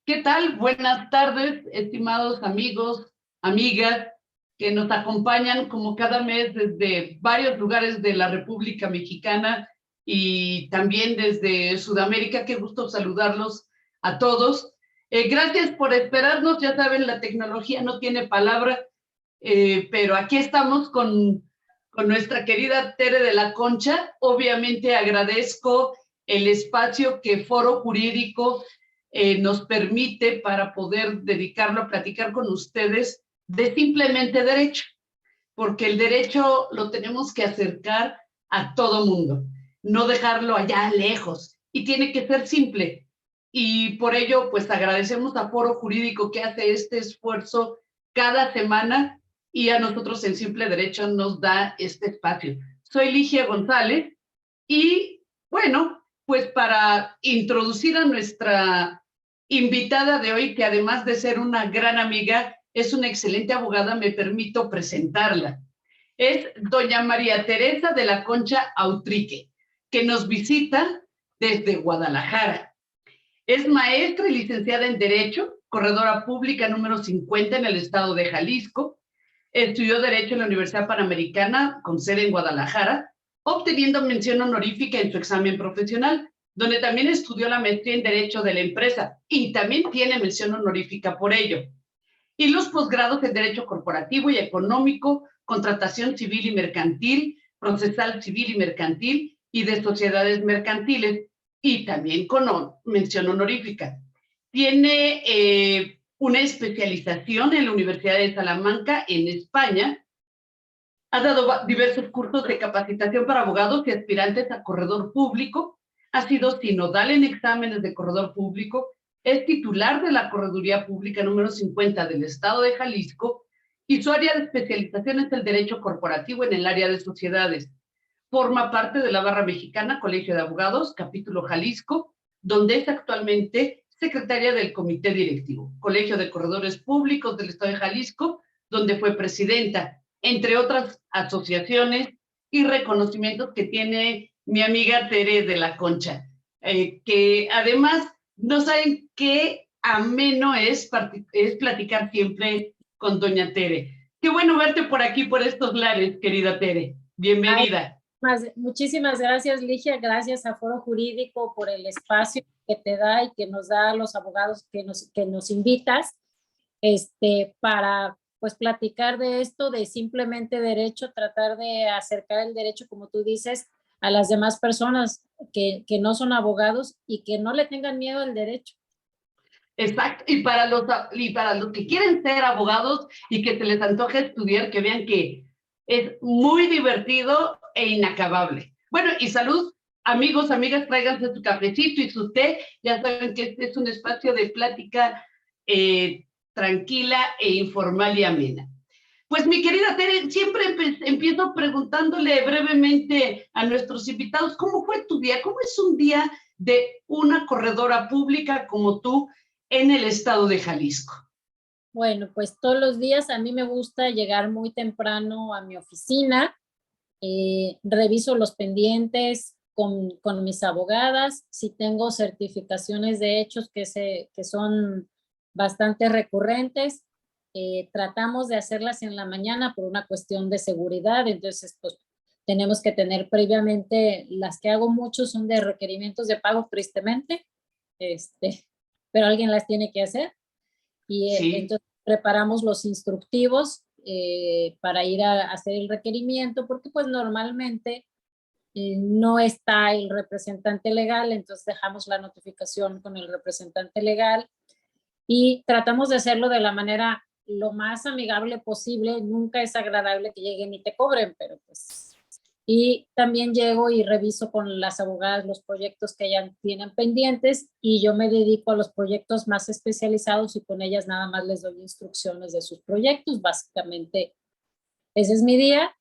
¿Qué tal? Buenas tardes, estimados amigos, amigas que nos acompañan como cada mes desde varios lugares de la República Mexicana y también desde Sudamérica. Qué gusto saludarlos a todos. Gracias por esperarnos. Ya saben, la tecnología no tiene palabra, pero aquí estamos con nuestra querida Tere de la Concha. Obviamente agradezco el espacio que Foro Jurídico nos permite para poder dedicarlo a platicar con ustedes de simplemente derecho, porque el derecho lo tenemos que acercar a todo mundo, no dejarlo allá lejos, y tiene que ser simple. Y por ello, pues agradecemos a Foro Jurídico que hace este esfuerzo cada semana y a nosotros en Simple Derecho nos da este espacio. Soy Ligia González y bueno, pues para introducir a nuestra invitada de hoy, que además de ser una gran amiga, es una excelente abogada, me permito presentarla. Es doña María Teresa de la Concha Autrique, que nos visita desde Guadalajara. Es maestra y licenciada en Derecho, corredora pública número 50 en el estado de Jalisco. Estudió Derecho en la Universidad Panamericana, con sede en Guadalajara, obteniendo mención honorífica en su examen profesional, donde también estudió la maestría en Derecho de la Empresa y también tiene mención honorífica por ello. Y los posgrados en Derecho Corporativo y Económico, Contratación Civil y Mercantil, Procesal Civil y Mercantil y de Sociedades Mercantiles, y también con mención honorífica. Tiene una especialización en la Universidad de Salamanca, en España. Ha dado diversos cursos de capacitación para abogados y aspirantes a corredor público. Ha sido sinodal en exámenes de corredor público. Es titular de la Correduría Pública número 50 del Estado de Jalisco y su área de especialización es el derecho corporativo en el área de sociedades. Forma parte de la Barra Mexicana, Colegio de Abogados, capítulo Jalisco, donde es actualmente secretaria del Comité Directivo. Colegio de Corredores Públicos del Estado de Jalisco, donde fue presidenta, entre otras asociaciones y reconocimientos que tiene mi amiga Tere de la Concha, que además no saben qué ameno es platicar siempre con doña Tere. Qué bueno verte por aquí, por estos lares, querida Tere. Ay, Bienvenida. muchísimas gracias, Ligia. Gracias a Foro Jurídico por el espacio que te da y que nos da a los abogados que nos invitas para pues platicar de esto, de simplemente derecho, tratar de acercar el derecho, como tú dices, a las demás personas que no son abogados y que no le tengan miedo al derecho. Exacto, y para los que quieren ser abogados y que se les antoje estudiar, que vean que es muy divertido e inacabable. Bueno, y salud, amigos, amigas, tráiganse su cafecito y su té. Ya saben que este es un espacio de plática tranquila e informal y amena. Pues mi querida Tere, siempre empiezo preguntándole brevemente a nuestros invitados, ¿cómo fue tu día? ¿Cómo es un día de una corredora pública como tú en el estado de Jalisco? Bueno, pues todos los días a mí me gusta llegar muy temprano a mi oficina, reviso los pendientes con mis abogadas, si tengo certificaciones de hechos que son bastante recurrentes, tratamos de hacerlas en la mañana por una cuestión de seguridad, entonces pues tenemos que tener previamente, las que hago mucho son de requerimientos de pago tristemente, pero alguien las tiene que hacer. Y Sí. entonces preparamos los instructivos para ir a hacer el requerimiento, porque pues normalmente no está el representante legal, entonces dejamos la notificación con el representante legal y tratamos de hacerlo de la manera lo más amigable posible. Nunca es agradable que lleguen y te cobren, pero pues... Y también llego y reviso con las abogadas los proyectos que ya tienen pendientes y yo me dedico a los proyectos más especializados y con ellas nada más les doy instrucciones de sus proyectos. Básicamente ese es mi día.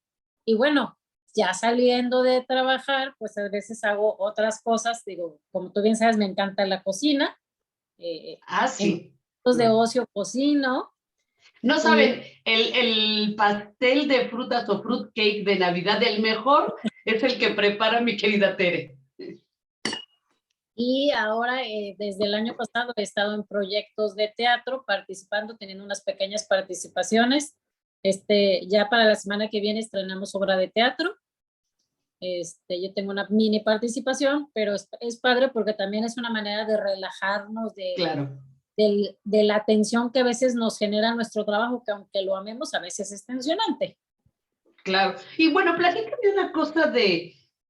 Y bueno, ya saliendo de trabajar, pues a veces hago otras cosas. Digo, como tú bien sabes, me encanta la cocina. En Sí. momentos de ocio cocino. No Y saben, el pastel de frutas o fruit cake de Navidad, el mejor es el que prepara mi querida Tere. Y ahora, desde el año pasado, he estado en proyectos de teatro, participando, teniendo unas pequeñas participaciones. Ya para la semana que viene estrenamos obra de teatro. Yo tengo una mini participación, pero es padre porque también es una manera de relajarnos Claro. de la tensión que a veces nos genera nuestro trabajo, que aunque lo amemos, a veces es tensionante. Claro. Y bueno, platícame una cosa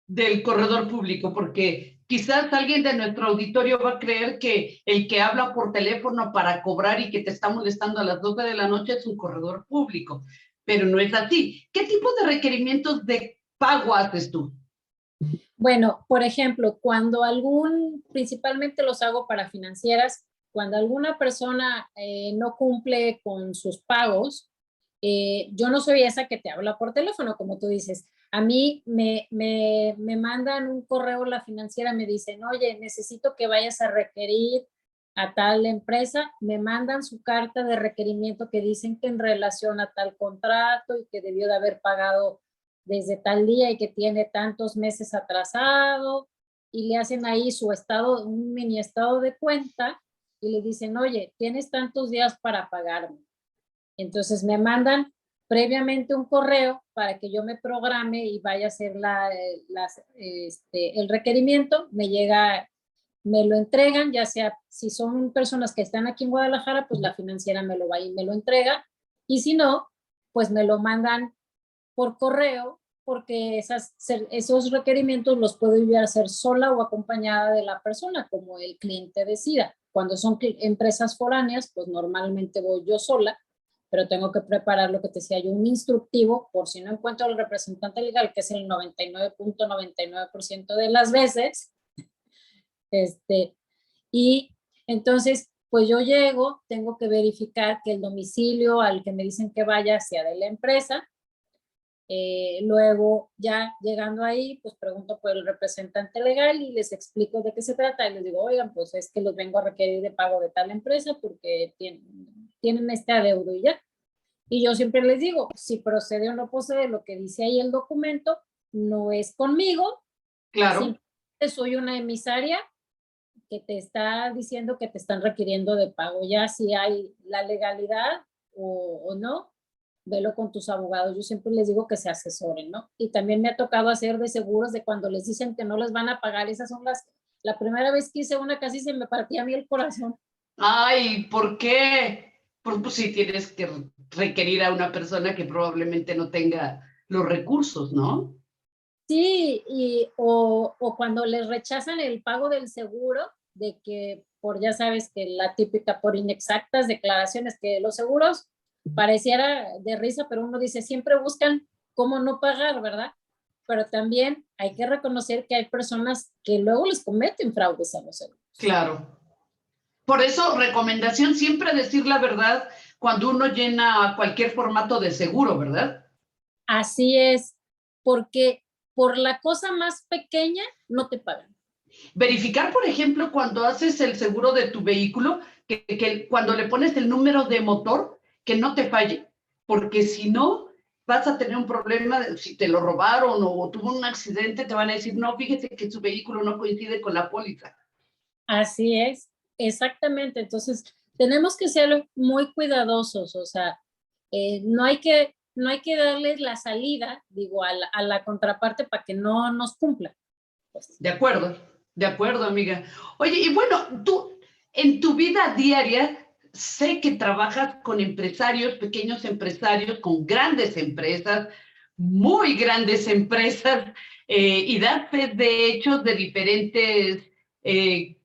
del corredor público, porque quizás alguien de nuestro auditorio va a creer que el que habla por teléfono para cobrar y que te está molestando a las 12 de la noche es un corredor público, pero no es así. ¿Qué tipo de requerimientos de pago haces tú? Bueno, por ejemplo, principalmente los hago para financieras, cuando alguna persona no cumple con sus pagos, yo no soy esa que te habla por teléfono, como tú dices. A mí me mandan un correo la financiera, me dicen, oye, necesito que vayas a requerir a tal empresa, me mandan su carta de requerimiento que dicen que en relación a tal contrato y que debió de haber pagado desde tal día y que tiene tantos meses atrasado, y le hacen ahí un mini estado de cuenta y le dicen, oye, tienes tantos días para pagarme. Entonces me mandan previamente un correo para que yo me programe y vaya a hacer el requerimiento. Me lo entregan, ya sea si son personas que están aquí en Guadalajara, pues la financiera me lo va y me lo entrega, y si no, pues me lo mandan por correo, porque esos requerimientos los puedo yo hacer sola o acompañada de la persona, como el cliente decida. Cuando son empresas foráneas, pues normalmente voy yo sola, pero tengo que preparar lo que te decía yo, un instructivo, por si no encuentro el representante legal, que es el 99.99% de las veces. Y entonces, pues yo llego, tengo que verificar que el domicilio al que me dicen que vaya sea de la empresa. Luego, ya llegando ahí, pues pregunto por el representante legal y les explico de qué se trata y les digo, oigan, pues es que los vengo a requerir de pago de tal empresa porque tienen este adeudo y ya. Y yo siempre les digo, si procede o no procede lo que dice ahí el documento, no es conmigo, Claro. simplemente soy una emisaria que te está diciendo que te están requiriendo de pago. Ya si hay la legalidad o no, velo con tus abogados. Yo siempre les digo que se asesoren, ¿no? Y también me ha tocado hacer de seguros de cuando les dicen que no les van a pagar. Esas son la primera vez que hice una, casi se me partía a mí el corazón. Ay, ¿por qué? Pues sí tienes que requerir a una persona que probablemente no tenga los recursos, ¿no? Sí, o cuando les rechazan el pago del seguro, de que ya sabes que la típica por inexactas declaraciones, que los seguros pareciera de risa, pero uno dice, siempre buscan cómo no pagar, ¿verdad? Pero también hay que reconocer que hay personas que luego les cometen fraudes a los seguros. Claro. Por eso, recomendación, siempre decir la verdad cuando uno llena cualquier formato de seguro, ¿verdad? Así es, porque por la cosa más pequeña no te pagan. Verificar, por ejemplo, cuando haces el seguro de tu vehículo, que cuando le pones el número de motor, que no te falle, porque si no, vas a tener un problema, si te lo robaron o tuvo un accidente, te van a decir, no, fíjese que su vehículo no coincide con la póliza. Así es, exactamente. Entonces, tenemos que ser muy cuidadosos, o sea, no hay que darles la salida, digo, a la contraparte para que no nos cumpla. Pues. De acuerdo, amiga. Oye, y bueno, tú en tu vida diaria, sé que trabajas con empresarios, pequeños empresarios, con grandes empresas, muy grandes empresas, y das fe de hechos de diferentes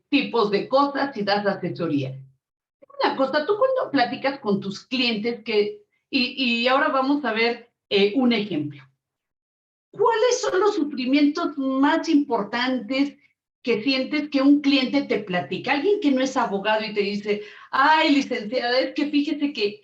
tipos de cosas y das asesoría. Una cosa, tú cuando platicas con tus clientes, y ahora vamos a ver un ejemplo. ¿Cuáles son los sufrimientos más importantes que sientes que un cliente te platica? Alguien que no es abogado y te dice, ay, licenciada, es que fíjese que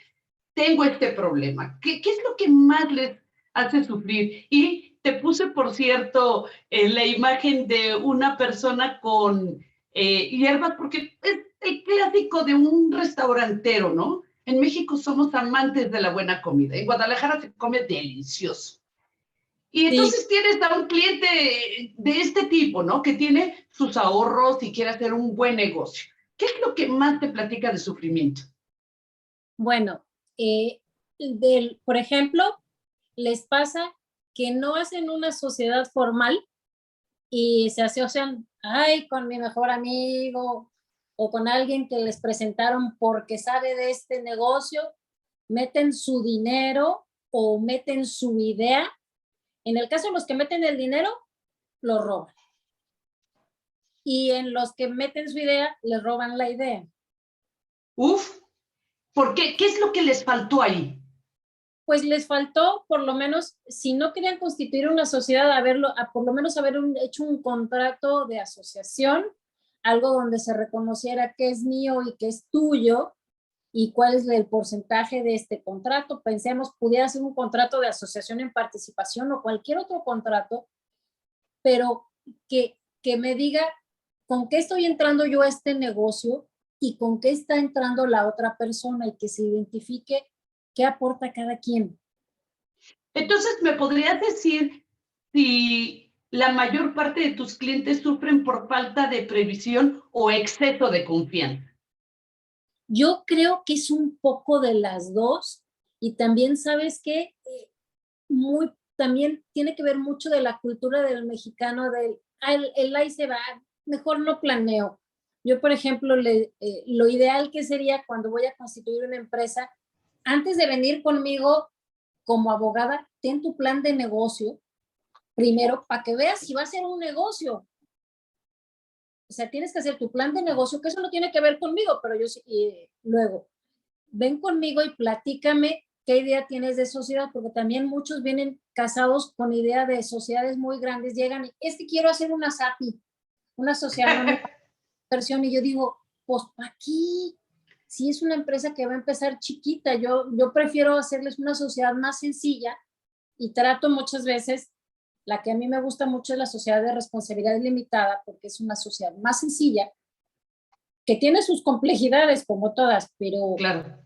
tengo este problema. ¿Qué es lo que más les hace sufrir? Y te puse, por cierto, la imagen de una persona con hierbas, porque es el clásico de un restaurantero, ¿no? En México somos amantes de la buena comida. En Guadalajara se come delicioso. Y Sí, entonces tienes a un cliente de este tipo, ¿no? Que tiene sus ahorros y quiere hacer un buen negocio. ¿Qué es lo que más te platica de sufrimiento? bueno, por ejemplo, les pasa que no hacen una sociedad formal y se asocian, ay, con mi mejor amigo o con alguien que les presentaron porque sabe de este negocio, meten su dinero o meten su idea. En el caso de los que meten el dinero, lo roban. Y en los que meten su idea, les roban la idea. Uf, ¿por qué? ¿Qué es lo que les faltó ahí? Pues les faltó, por lo menos, si no querían constituir una sociedad, por lo menos haber hecho un contrato de asociación, algo donde se reconociera que es mío y que es tuyo y cuál es el porcentaje de este contrato. Pensemos, pudiera ser un contrato de asociación en participación o cualquier otro contrato, pero que me diga con qué estoy entrando yo a este negocio y con qué está entrando la otra persona y que se identifique qué aporta cada quien. Entonces, ¿me podrías decir si la mayor parte de tus clientes sufren por falta de previsión o exceso de confianza? Yo creo que es un poco de las dos y también sabes que también tiene que ver mucho de la cultura del mexicano del el ahí se va, mejor no planeo. Yo, por ejemplo, lo ideal que sería cuando voy a constituir una empresa, antes de venir conmigo como abogada, ten tu plan de negocio primero para que veas si va a ser un negocio. O sea, tienes que hacer tu plan de negocio, que eso no tiene que ver conmigo, pero yo sí, luego, ven conmigo y platícame qué idea tienes de sociedad, porque también muchos vienen casados con idea de sociedades muy grandes, llegan y, es que quiero hacer una SAPI, una sociedad anónima versión, y yo digo, pues aquí, si es una empresa que va a empezar chiquita, yo prefiero hacerles una sociedad más sencilla y trato muchas veces, la que a mí me gusta mucho es la sociedad de responsabilidad limitada, porque es una sociedad más sencilla, que tiene sus complejidades como todas, Claro.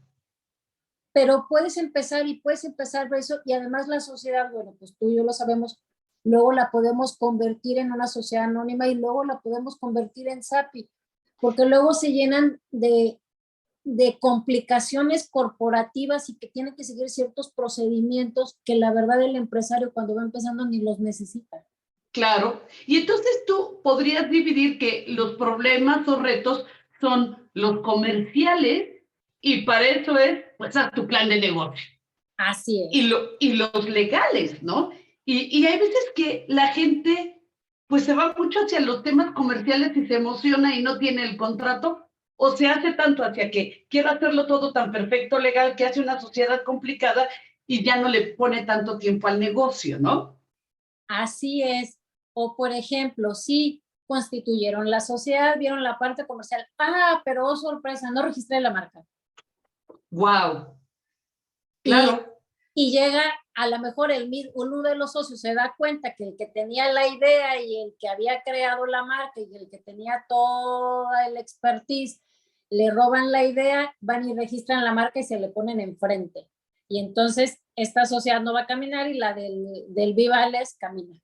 pero puedes empezar y puedes empezar por eso y además la sociedad, bueno, pues tú y yo lo sabemos, luego la podemos convertir en una sociedad anónima y luego la podemos convertir en SAPI, porque luego se llenan de complicaciones corporativas y que tienen que seguir ciertos procedimientos que la verdad el empresario cuando va empezando ni los necesita. Claro. Y entonces tú podrías dividir que los problemas o retos son los comerciales y para eso es, pues, haz tu plan de negocio. Así es. Y los legales, ¿no? Y hay veces que la gente, pues, se va mucho hacia los temas comerciales y se emociona y no tiene el contrato, o se hace tanto hacia que quiere hacerlo todo tan perfecto legal que hace una sociedad complicada y ya no le pone tanto tiempo al negocio, ¿no? Así es. O por ejemplo, si constituyeron la sociedad, vieron la parte comercial, pero oh, sorpresa, no registré la marca. Wow, Y, claro. y llega a lo mejor uno de los socios se da cuenta que el que tenía la idea y el que había creado la marca y el que tenía toda el expertise, le roban la idea, van y registran la marca y se le ponen enfrente. Y entonces esta sociedad no va a caminar y la del Vivales camina.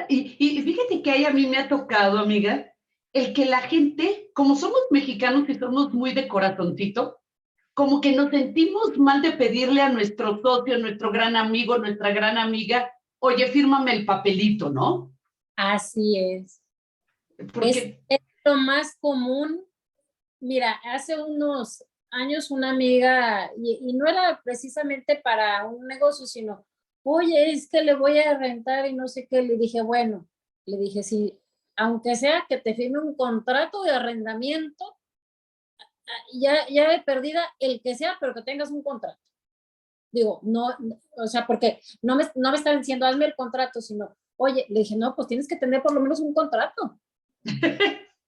Y fíjate que ahí a mí me ha tocado, amiga, el que la gente, como somos mexicanos y somos muy de corazoncito, como que nos sentimos mal de pedirle a nuestro socio, nuestro gran amigo, nuestra gran amiga, oye, fírmame el papelito, ¿no? Así es. Porque, Es lo más común. Mira, hace unos años una amiga, y no era precisamente para un negocio, sino, oye, es que le voy a rentar y no sé qué, le dije, bueno, le dije, sí, aunque sea que te firme un contrato de arrendamiento, ya de perdida, el que sea, pero que tengas un contrato. Digo, no, o sea, porque no me están diciendo, hazme el contrato, sino, oye, le dije, no, pues tienes que tener por lo menos un contrato.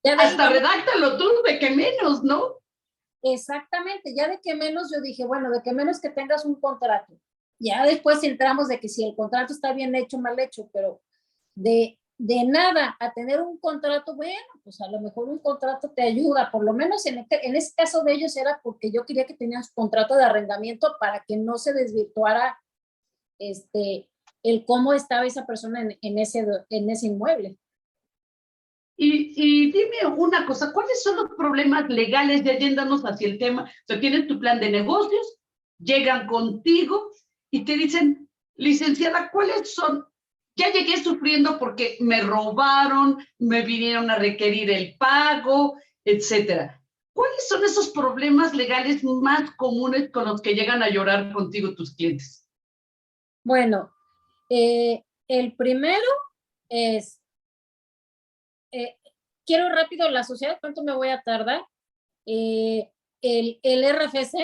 Ya de ahí hasta vamos. redáctalo tú, de que menos, ¿no? Exactamente, ya de que menos yo dije, bueno, de que menos que tengas un contrato. Ya después entramos de que si el contrato está bien hecho, mal hecho, pero de nada a tener un contrato, bueno, pues a lo mejor un contrato te ayuda, por lo menos en ese caso de ellos era porque yo quería que tenían su contrato de arrendamiento para que no se desvirtuara este, el cómo estaba esa persona en ese inmueble. Y dime una cosa, ¿cuáles son los problemas legales ya yéndonos hacia el tema? O sea, tienes tu plan de negocios, llegan contigo y te dicen, licenciada, ¿cuáles son? Ya llegué sufriendo porque me robaron, me vinieron a requerir el pago, etcétera. ¿Cuáles son esos problemas legales más comunes con los que llegan a llorar contigo tus clientes? Bueno, el primero es, quiero rápido la sociedad, ¿cuánto me voy a tardar? El RFC,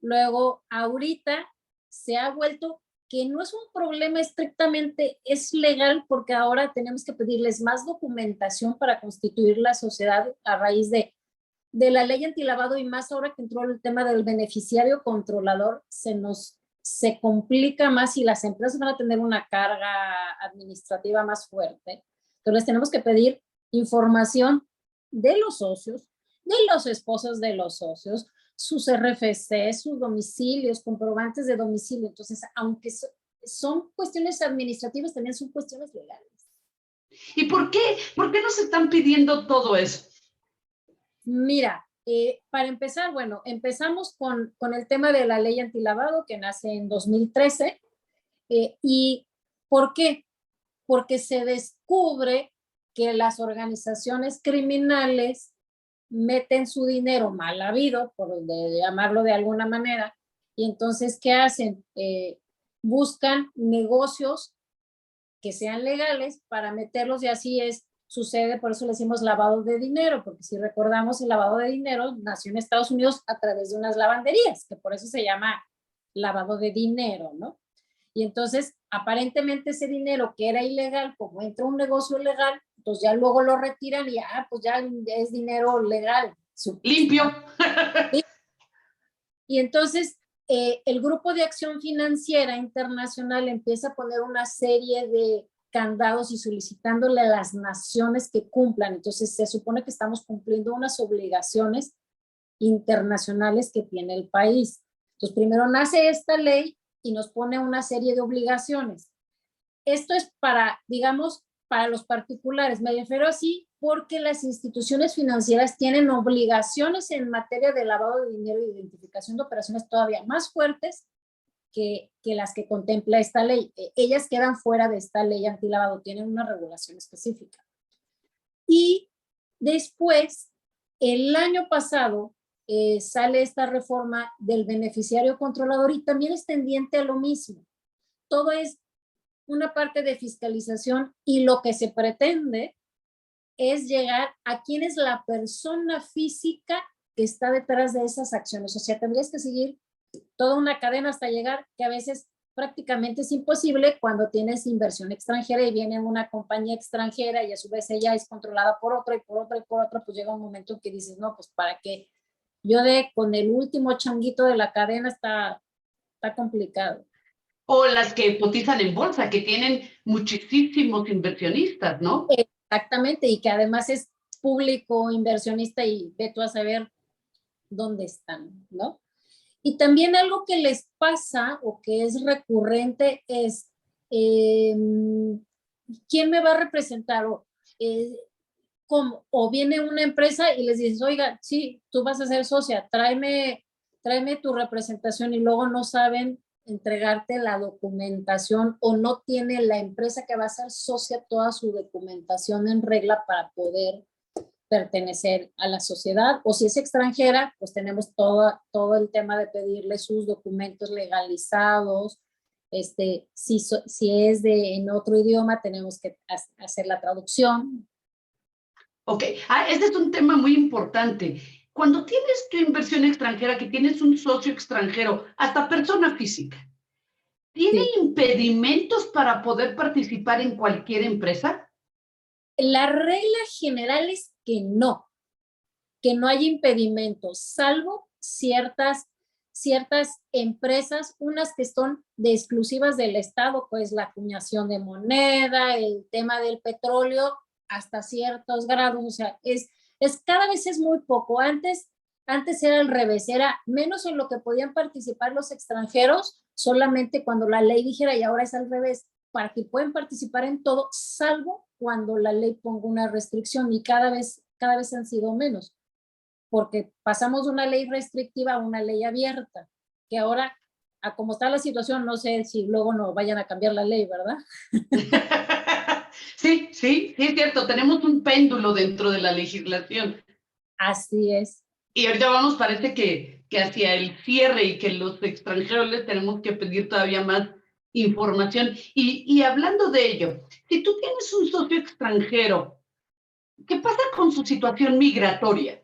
luego ahorita se ha vuelto que no es un problema estrictamente, es legal porque ahora tenemos que pedirles más documentación para constituir la sociedad a raíz de la ley antilavado, y más ahora que entró el tema del beneficiario controlador, se complica más y las empresas van a tener una carga administrativa más fuerte. Entonces tenemos que pedir información de los socios, de los esposos de los socios, sus RFC, sus domicilios, comprobantes de domicilio. Entonces, aunque son cuestiones administrativas, también son cuestiones legales. ¿Y por qué? ¿Por qué nos están pidiendo todo eso? Mira, para empezar, bueno, empezamos con el tema de la ley antilavado que nace en 2013. ¿Y por qué? Porque se descubre que las organizaciones criminales meten su dinero mal habido, por llamarlo de alguna manera, y entonces, ¿qué hacen? Buscan negocios que sean legales para meterlos, y así sucede, por eso le decimos lavado de dinero, porque si recordamos, el lavado de dinero nació en Estados Unidos a través de unas lavanderías, que por eso se llama lavado de dinero, ¿no? Y entonces, aparentemente ese dinero que era ilegal, como entra un negocio legal, pues ya luego lo retiran y pues ya es dinero legal. Limpio. Y entonces, el Grupo de Acción Financiera Internacional empieza a poner una serie de candados y solicitándole a las naciones que cumplan. Entonces, se supone que estamos cumpliendo unas obligaciones internacionales que tiene el país. Entonces, primero nace esta ley y nos pone una serie de obligaciones. Esto es para, digamos, para los particulares. Me refiero así porque las instituciones financieras tienen obligaciones en materia de lavado de dinero e identificación de operaciones todavía más fuertes que las que contempla esta ley. Ellas quedan fuera de esta ley antilavado, tienen una regulación específica. Y después, el año pasado, sale esta reforma del beneficiario controlador y también es tendiente a lo mismo. Todo es una parte de fiscalización y lo que se pretende es llegar a quién es la persona física que está detrás de esas acciones. O sea, tendrías que seguir toda una cadena hasta llegar, que a veces prácticamente es imposible cuando tienes inversión extranjera y viene una compañía extranjera y a su vez ella es controlada por otra y por otra y por otra, pues llega un momento en que dices, no, pues para qué. Yo con el último changuito de la cadena está complicado. O las que cotizan en bolsa, que tienen muchísimos inversionistas, ¿no? Exactamente, y que además es público inversionista y ve tú a saber dónde están, ¿no? Y también algo que les pasa o que es recurrente es, ¿quién me va a representar? O viene una empresa y les dices, oiga, sí, tú vas a ser socia, tráeme tu representación, y luego no saben entregarte la documentación o no tiene la empresa que va a ser socia toda su documentación en regla para poder pertenecer a la sociedad, o si es extranjera, pues tenemos todo el tema de pedirle sus documentos legalizados. Si es en otro idioma, tenemos que hacer la traducción. Ok, este es un tema muy importante. Cuando tienes tu inversión extranjera, que tienes un socio extranjero, hasta persona física, ¿tiene impedimentos para poder participar en cualquier empresa? La regla general es que no hay impedimentos, salvo ciertas empresas, unas que son exclusivas del Estado, pues la acuñación de moneda, el tema del petróleo, hasta ciertos grados. O sea, cada vez es muy poco. Antes era al revés, era menos en lo que podían participar los extranjeros, solamente cuando la ley dijera, y ahora es al revés. para que puedan participar en todo, salvo cuando la ley ponga una restricción, y cada vez han sido menos, porque pasamos de una ley restrictiva a una ley abierta, que ahora, a como está la situación, no sé si luego no vayan a cambiar la ley, ¿verdad? Sí, sí, sí, es cierto, tenemos un péndulo dentro de la legislación. Así es. Y ahorita vamos, parece que hacia el cierre y que los extranjeros les tenemos que pedir todavía más información. Y hablando de ello, si tú tienes un socio extranjero, ¿qué pasa con su situación migratoria?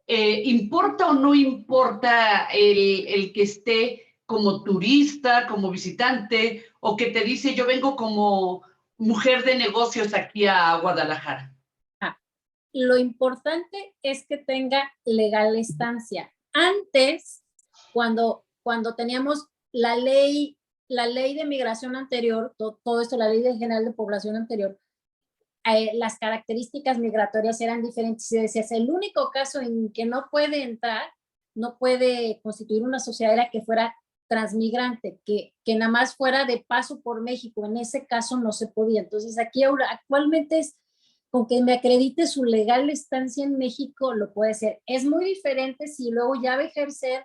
¿Importa o no importa el que esté como turista, como visitante, o que te dice yo vengo como mujer de negocios aquí a Guadalajara? Lo importante es que tenga legal estancia. Antes, cuando teníamos la ley de migración anterior, todo esto, la ley general de población anterior, las características migratorias eran diferentes. Y decías, el único caso en que no puede entrar, no puede constituir una sociedad, era que fuera transmigrante, que nada más fuera de paso por México. En ese caso no se podía. Entonces aquí ahora, actualmente es con que me acredite su legal estancia en México, lo puede ser. Es muy diferente si luego ya va a ejercer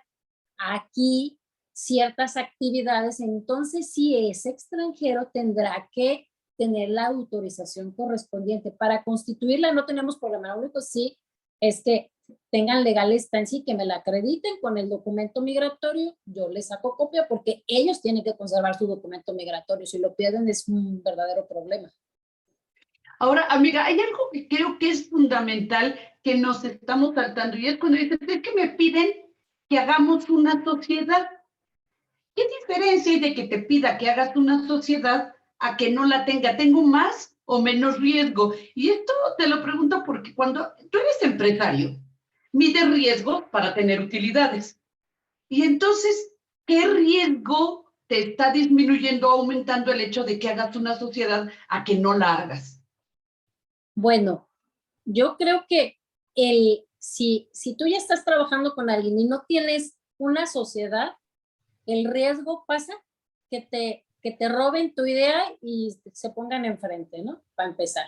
aquí ciertas actividades, entonces si es extranjero tendrá que tener la autorización correspondiente. Para constituirla no tenemos problema, lo único sí es que tengan legal estancia y que me la acrediten con el documento migratorio. Yo les saco copia porque ellos tienen que conservar su documento migratorio. Si lo pierden es un verdadero problema. Ahora, amiga, hay algo que creo que es fundamental que nos estamos saltando, y es cuando dices, es que me piden que hagamos una sociedad. ¿Qué diferencia hay de que te pida que hagas una sociedad a que no la tenga? ¿Tengo más o menos riesgo? Y esto te lo pregunto porque cuando tú eres empresario, mides riesgos para tener utilidades. Y entonces, ¿qué riesgo te está disminuyendo o aumentando el hecho de que hagas una sociedad a que no la hagas? Bueno, yo creo que si tú ya estás trabajando con alguien y no tienes una sociedad, el riesgo pasa que te roben tu idea y se pongan enfrente, ¿no? Para empezar.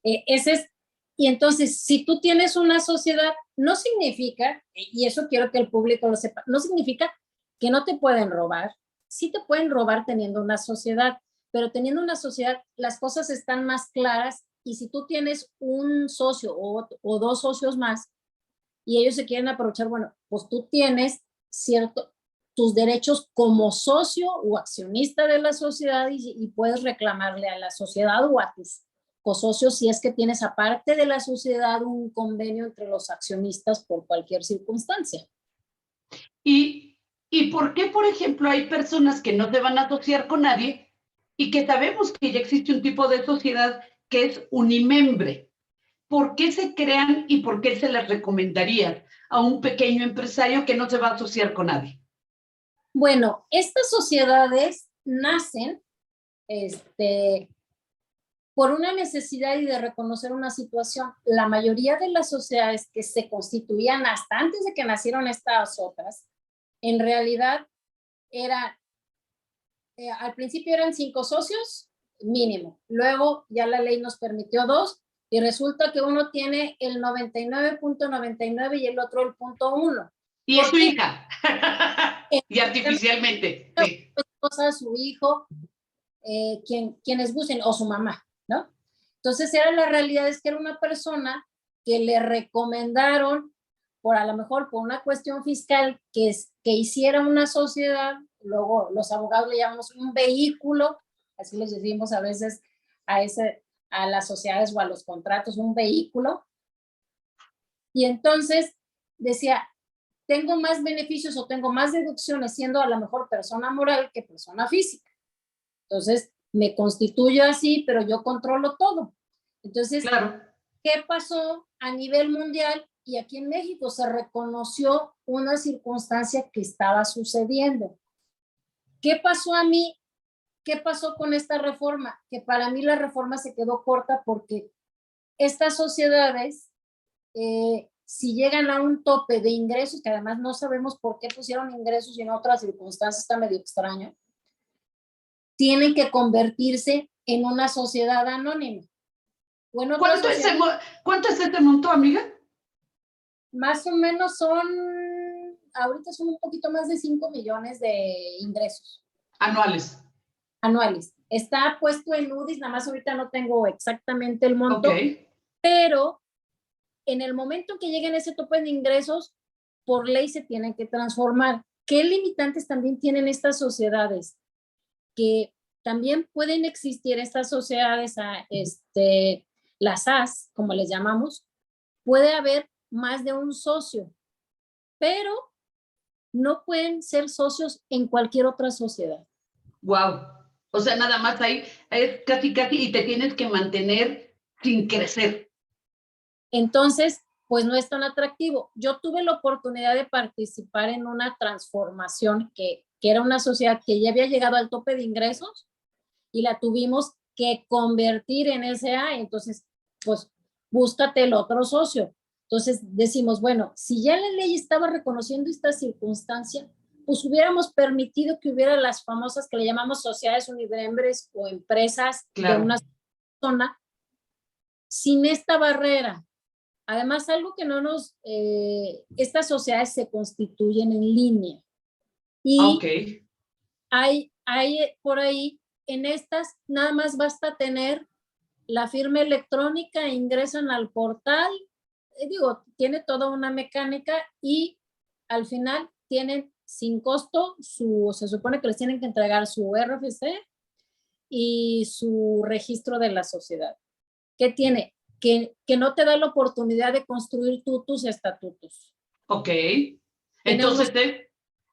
Ese es, y entonces, si tú tienes una sociedad, no significa, y eso quiero que el público lo sepa, no significa que no te pueden robar. Sí te pueden robar teniendo una sociedad, pero teniendo una sociedad las cosas están más claras, y si tú tienes un socio o dos socios más y ellos se quieren aprovechar, bueno, pues tú tienes tus derechos como socio o accionista de la sociedad, y puedes reclamarle a la sociedad o a tus cosocios si es que tienes, aparte de la sociedad, un convenio entre los accionistas por cualquier circunstancia. ¿Y por qué, por ejemplo, hay personas que no se van a asociar con nadie y que sabemos que ya existe un tipo de sociedad que es unimembre? ¿Por qué se crean y por qué se les recomendaría a un pequeño empresario que no se va a asociar con nadie? Bueno, estas sociedades nacen por una necesidad y de reconocer una situación. La mayoría de las sociedades que se constituían hasta antes de que nacieron estas otras, en realidad era, al principio eran 5 socios mínimo, luego ya la ley nos permitió 2, y resulta que uno tiene el 99.99 y el otro el 0.1. Y es su hija. Y artificialmente, sí. Su esposa, su hijo, quienes gusten, o su mamá, ¿no? Entonces era, la realidad es que era una persona que le recomendaron, por a lo mejor por una cuestión fiscal, que hiciera una sociedad. Luego los abogados le llamamos un vehículo, así les decimos a veces a las sociedades o a los contratos, un vehículo. Y entonces decía, tengo más beneficios o tengo más deducciones siendo a lo mejor persona moral que persona física. Entonces, me constituyo así, pero yo controlo todo. Entonces, Claro. ¿qué pasó a nivel mundial? Y aquí en México se reconoció una circunstancia que estaba sucediendo. ¿Qué pasó a mí? ¿Qué pasó con esta reforma? Que para mí la reforma se quedó corta, porque estas sociedades, si llegan a un tope de ingresos, que además no sabemos por qué pusieron ingresos y en otras circunstancias está medio extraño, tienen que convertirse en una sociedad anónima. Bueno, ¿Cuánto es este monto, amiga? Más o menos ahorita son un poquito más de 5 millones de ingresos. Anuales. Anuales. Está puesto en UDIs, nada más ahorita no tengo exactamente el monto, pero en el momento en que lleguen a ese tope de ingresos, por ley se tienen que transformar. ¿Qué limitantes también tienen estas sociedades? Que también pueden existir estas sociedades, las SAS, como les llamamos, puede haber más de un socio, pero no pueden ser socios en cualquier otra sociedad. Wow. O sea, nada más ahí es casi y te tienes que mantener sin crecer. Entonces, pues no es tan atractivo. Yo tuve la oportunidad de participar en una transformación que era una sociedad que ya había llegado al tope de ingresos y la tuvimos que convertir en SA. Entonces, pues búscate el otro socio. Entonces decimos, bueno, si ya la ley estaba reconociendo esta circunstancia, pues hubiéramos permitido que hubiera las famosas que le llamamos sociedades unimembres o empresas de una zona sin esta barrera. Además, algo que estas sociedades se constituyen en línea. Y hay por ahí, en estas, nada más basta tener la firma electrónica, ingresan al portal, tiene toda una mecánica y al final tienen sin costo, se supone que les tienen que entregar su RFC y su registro de la sociedad. ¿Qué tiene? Que no te da la oportunidad de construir tú tus estatutos. Ok. Entonces,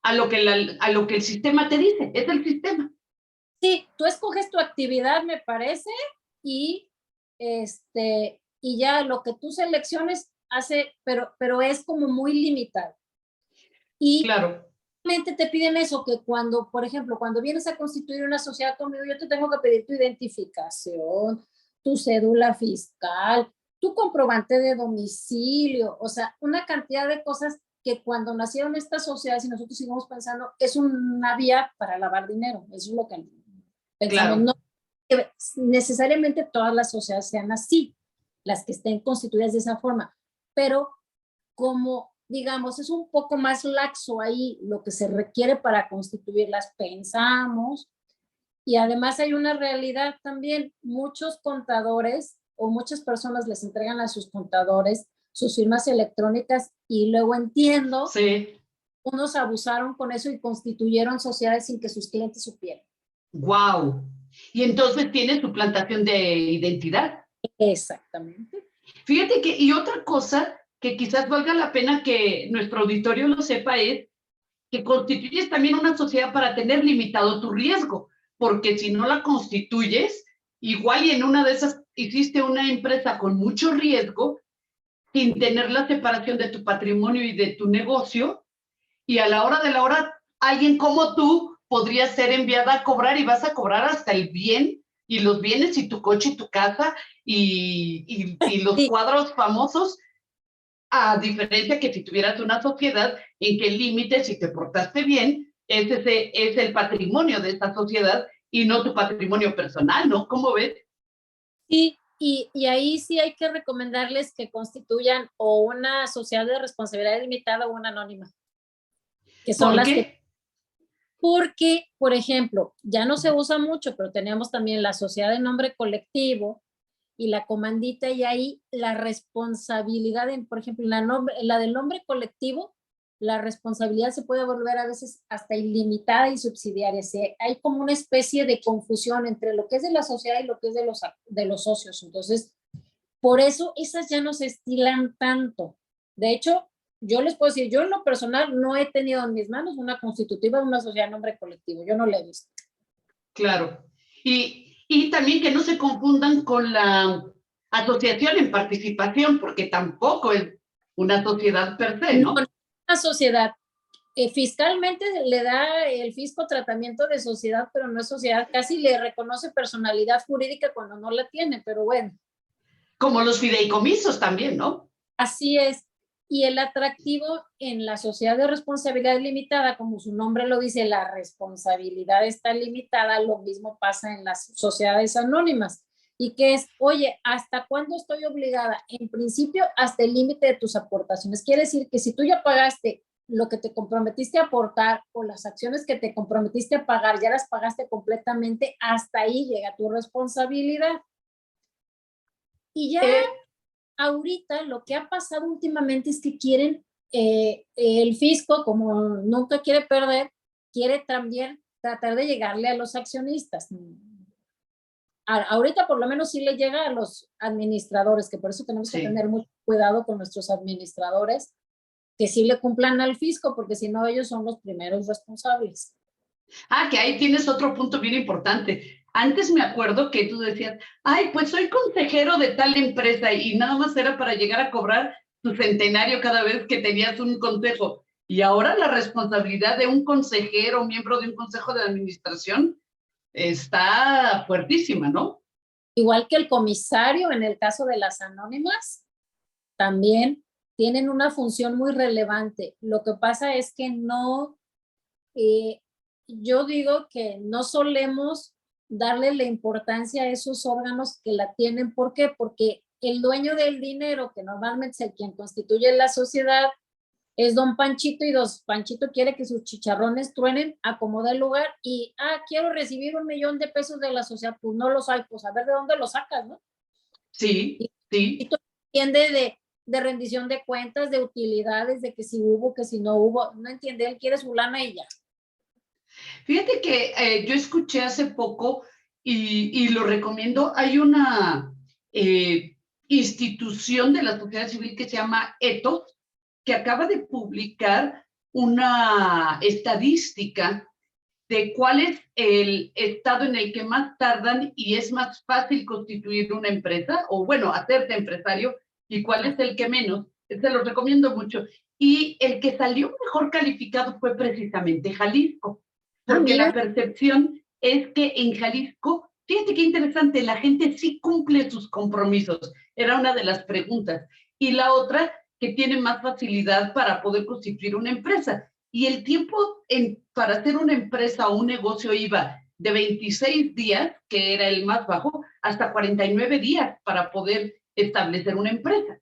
a lo que el sistema te dice, es el sistema. Sí, tú escoges tu actividad, me parece, y ya lo que tú selecciones hace, pero es como muy limitado. Y claro, te piden eso, que cuando, por ejemplo, cuando vienes a constituir una sociedad conmigo, yo te tengo que pedir tu identificación, tu cédula fiscal, tu comprobante de domicilio, o sea, una cantidad de cosas que cuando nacieron estas sociedades y nosotros seguimos pensando, es una vía para lavar dinero, eso es lo que pensamos. No que necesariamente todas las sociedades sean así, las que estén constituidas de esa forma, pero como digamos, es un poco más laxo ahí lo que se requiere para constituirlas, pensamos. Y además hay una realidad también, muchos contadores o muchas personas les entregan a sus contadores sus firmas electrónicas y luego entiendo, unos abusaron con eso y constituyeron sociedades sin que sus clientes supieran. ¡Wow! Y entonces tiene suplantación de identidad. Exactamente. Fíjate que, y otra cosa que quizás valga la pena que nuestro auditorio lo sepa es que constituyes también una sociedad para tener limitado tu riesgo, porque si no la constituyes, igual y en una de esas hiciste una empresa con mucho riesgo, sin tener la separación de tu patrimonio y de tu negocio, y a la hora de la hora, alguien como tú podría ser enviada a cobrar y vas a cobrar hasta el bien y los bienes y tu coche y tu casa y los cuadros famosos, a diferencia que si tuvieras una sociedad en que el límite, si te portaste bien, es el patrimonio de esa sociedad y no tu patrimonio personal, ¿no? ¿Cómo ves? Sí, y ahí sí hay que recomendarles que constituyan o una sociedad de responsabilidad limitada o una anónima. Que son ¿Por qué? Porque, por ejemplo, ya no se usa mucho, pero tenemos también la sociedad de nombre colectivo y la comandita, y ahí la responsabilidad, por ejemplo, la del nombre colectivo, la responsabilidad se puede volver a veces hasta ilimitada y subsidiaria. Hay como una especie de confusión entre lo que es de la sociedad y lo que es de los socios. Entonces, por eso esas ya no se estilan tanto. De hecho, yo les puedo decir, yo en lo personal no he tenido en mis manos una constitutiva de una sociedad de nombre colectivo. Yo no la he visto. Claro. Y también que no se confundan con la asociación en participación, porque tampoco es una sociedad per se, ¿no? Una sociedad fiscalmente le da el fisco tratamiento de sociedad, pero no es sociedad. Casi le reconoce personalidad jurídica cuando no la tiene, pero bueno. Como los fideicomisos también, ¿no? Así es. Y el atractivo en la sociedad de responsabilidad limitada, como su nombre lo dice, la responsabilidad está limitada, lo mismo pasa en las sociedades anónimas. Y que es, oye, ¿hasta cuándo estoy obligada? En principio, hasta el límite de tus aportaciones. Quiere decir que si tú ya pagaste lo que te comprometiste a aportar o las acciones que te comprometiste a pagar, ya las pagaste completamente, hasta ahí llega tu responsabilidad. Y ya ahorita lo que ha pasado últimamente es que quieren, el fisco, como nunca quiere perder, quiere también tratar de llegarle a los accionistas. Ahorita por lo menos sí le llega a los administradores, que por eso tenemos que tener mucho cuidado con nuestros administradores, que sí le cumplan al fisco, porque si no ellos son los primeros responsables. Que ahí tienes otro punto bien importante. Antes me acuerdo que tú decías, ay, pues soy consejero de tal empresa y nada más era para llegar a cobrar tu centenario cada vez que tenías un consejo. Y ahora la responsabilidad de un consejero, miembro de un consejo de administración, está fuertísima, ¿no? Igual que el comisario en el caso de las anónimas, también tienen una función muy relevante. Lo que pasa es que no, yo digo que no solemos darle la importancia a esos órganos que la tienen. ¿Por qué? Porque el dueño del dinero, que normalmente es el quien constituye la sociedad, es don Panchito, y don Panchito quiere que sus chicharrones truenen, acomoda el lugar y, quiero recibir 1,000,000 de pesos de la sociedad, pues no los hay, pues a ver de dónde los sacas, ¿no? Sí, sí. Y todo entiende de rendición de cuentas, de utilidades, de que si hubo, que si no hubo, no entiende, él quiere su lana y ya. Fíjate que yo escuché hace poco y lo recomiendo, hay una institución de la sociedad civil que se llama ETHOS, que acaba de publicar una estadística de cuál es el estado en el que más tardan y es más fácil constituir una empresa, o bueno, hacerte empresario, y cuál es el que menos. Se los recomiendo mucho. Y el que salió mejor calificado fue precisamente Jalisco, porque la percepción es que en Jalisco, fíjate qué interesante, la gente sí cumple sus compromisos. Era una de las preguntas. Y la otra, que tiene más facilidad para poder constituir una empresa. Y el tiempo para hacer una empresa o un negocio iba de 26 días, que era el más bajo, hasta 49 días para poder establecer una empresa.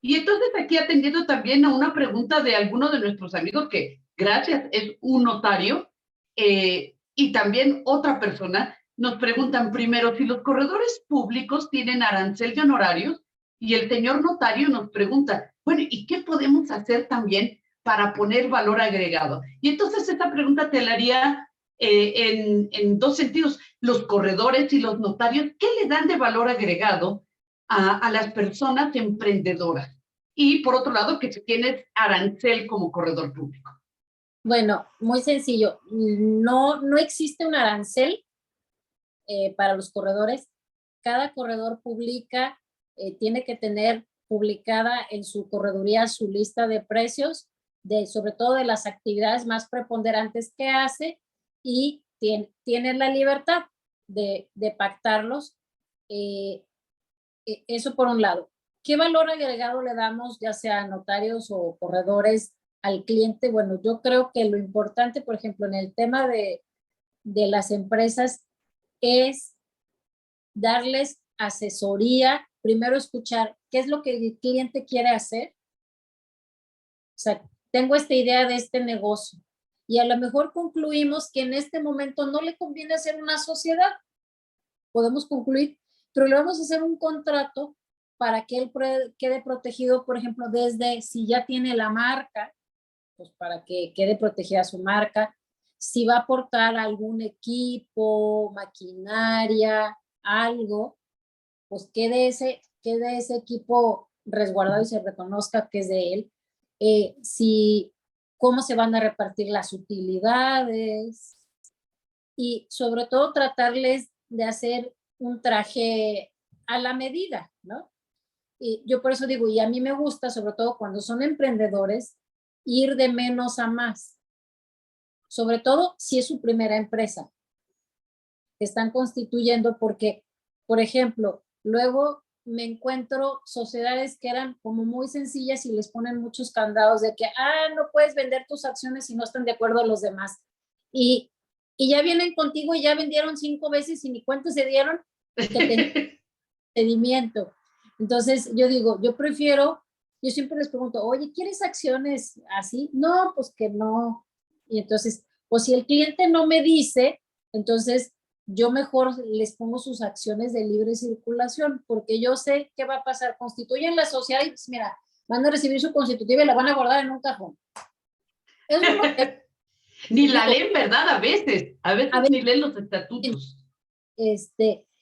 Y entonces aquí atendiendo también a una pregunta de alguno de nuestros amigos que, gracias, es un notario, y también otra persona, nos preguntan primero si los corredores públicos tienen arancel de honorarios, y el señor notario nos pregunta, bueno, ¿y qué podemos hacer también para poner valor agregado? Y entonces esta pregunta te la haría en dos sentidos. Los corredores y los notarios, ¿qué le dan de valor agregado a las personas emprendedoras? Y por otro lado, que si tienes arancel como corredor público. Bueno, muy sencillo. No existe un arancel para los corredores. Cada corredor publica, tiene que tener publicada en su correduría su lista de precios, sobre todo de las actividades más preponderantes que hace, y tiene la libertad de pactarlos. Eso por un lado. ¿Qué valor agregado le damos, ya sea a notarios o corredores, al cliente? Bueno, yo creo que lo importante, por ejemplo, en el tema de las empresas, es darles asesoría, primero escuchar qué es lo que el cliente quiere hacer. O sea, tengo esta idea de este negocio y a lo mejor concluimos que en este momento no le conviene hacer una sociedad. Podemos concluir, pero le vamos a hacer un contrato para que él quede protegido, por ejemplo, desde si ya tiene la marca, pues para que quede protegida su marca, si va a aportar algún equipo, maquinaria, algo, pues quede ese equipo resguardado y se reconozca que es de él. Cómo se van a repartir las utilidades y sobre todo tratarles de hacer un traje a la medida, ¿no? Y yo por eso digo, y a mí me gusta, sobre todo cuando son emprendedores, ir de menos a más. Sobre todo si es su primera empresa que están constituyendo, porque, por ejemplo, luego me encuentro sociedades que eran como muy sencillas y les ponen muchos candados de que, no puedes vender tus acciones si no están de acuerdo los demás. Y ya vienen contigo y ya vendieron 5 veces y ni cuenta se dieron que tenían seguimiento. Entonces yo digo, yo siempre les pregunto, oye, ¿quieres acciones así? No, pues que no. Y entonces, pues si el cliente no me dice, entonces yo mejor les pongo sus acciones de libre circulación, porque yo sé qué va a pasar. Constituyen la sociedad y pues mira, van a recibir su constitutiva y la van a guardar en un cajón. Eso es lo que... Ni la leen, ¿verdad? A veces ni leen los estatutos.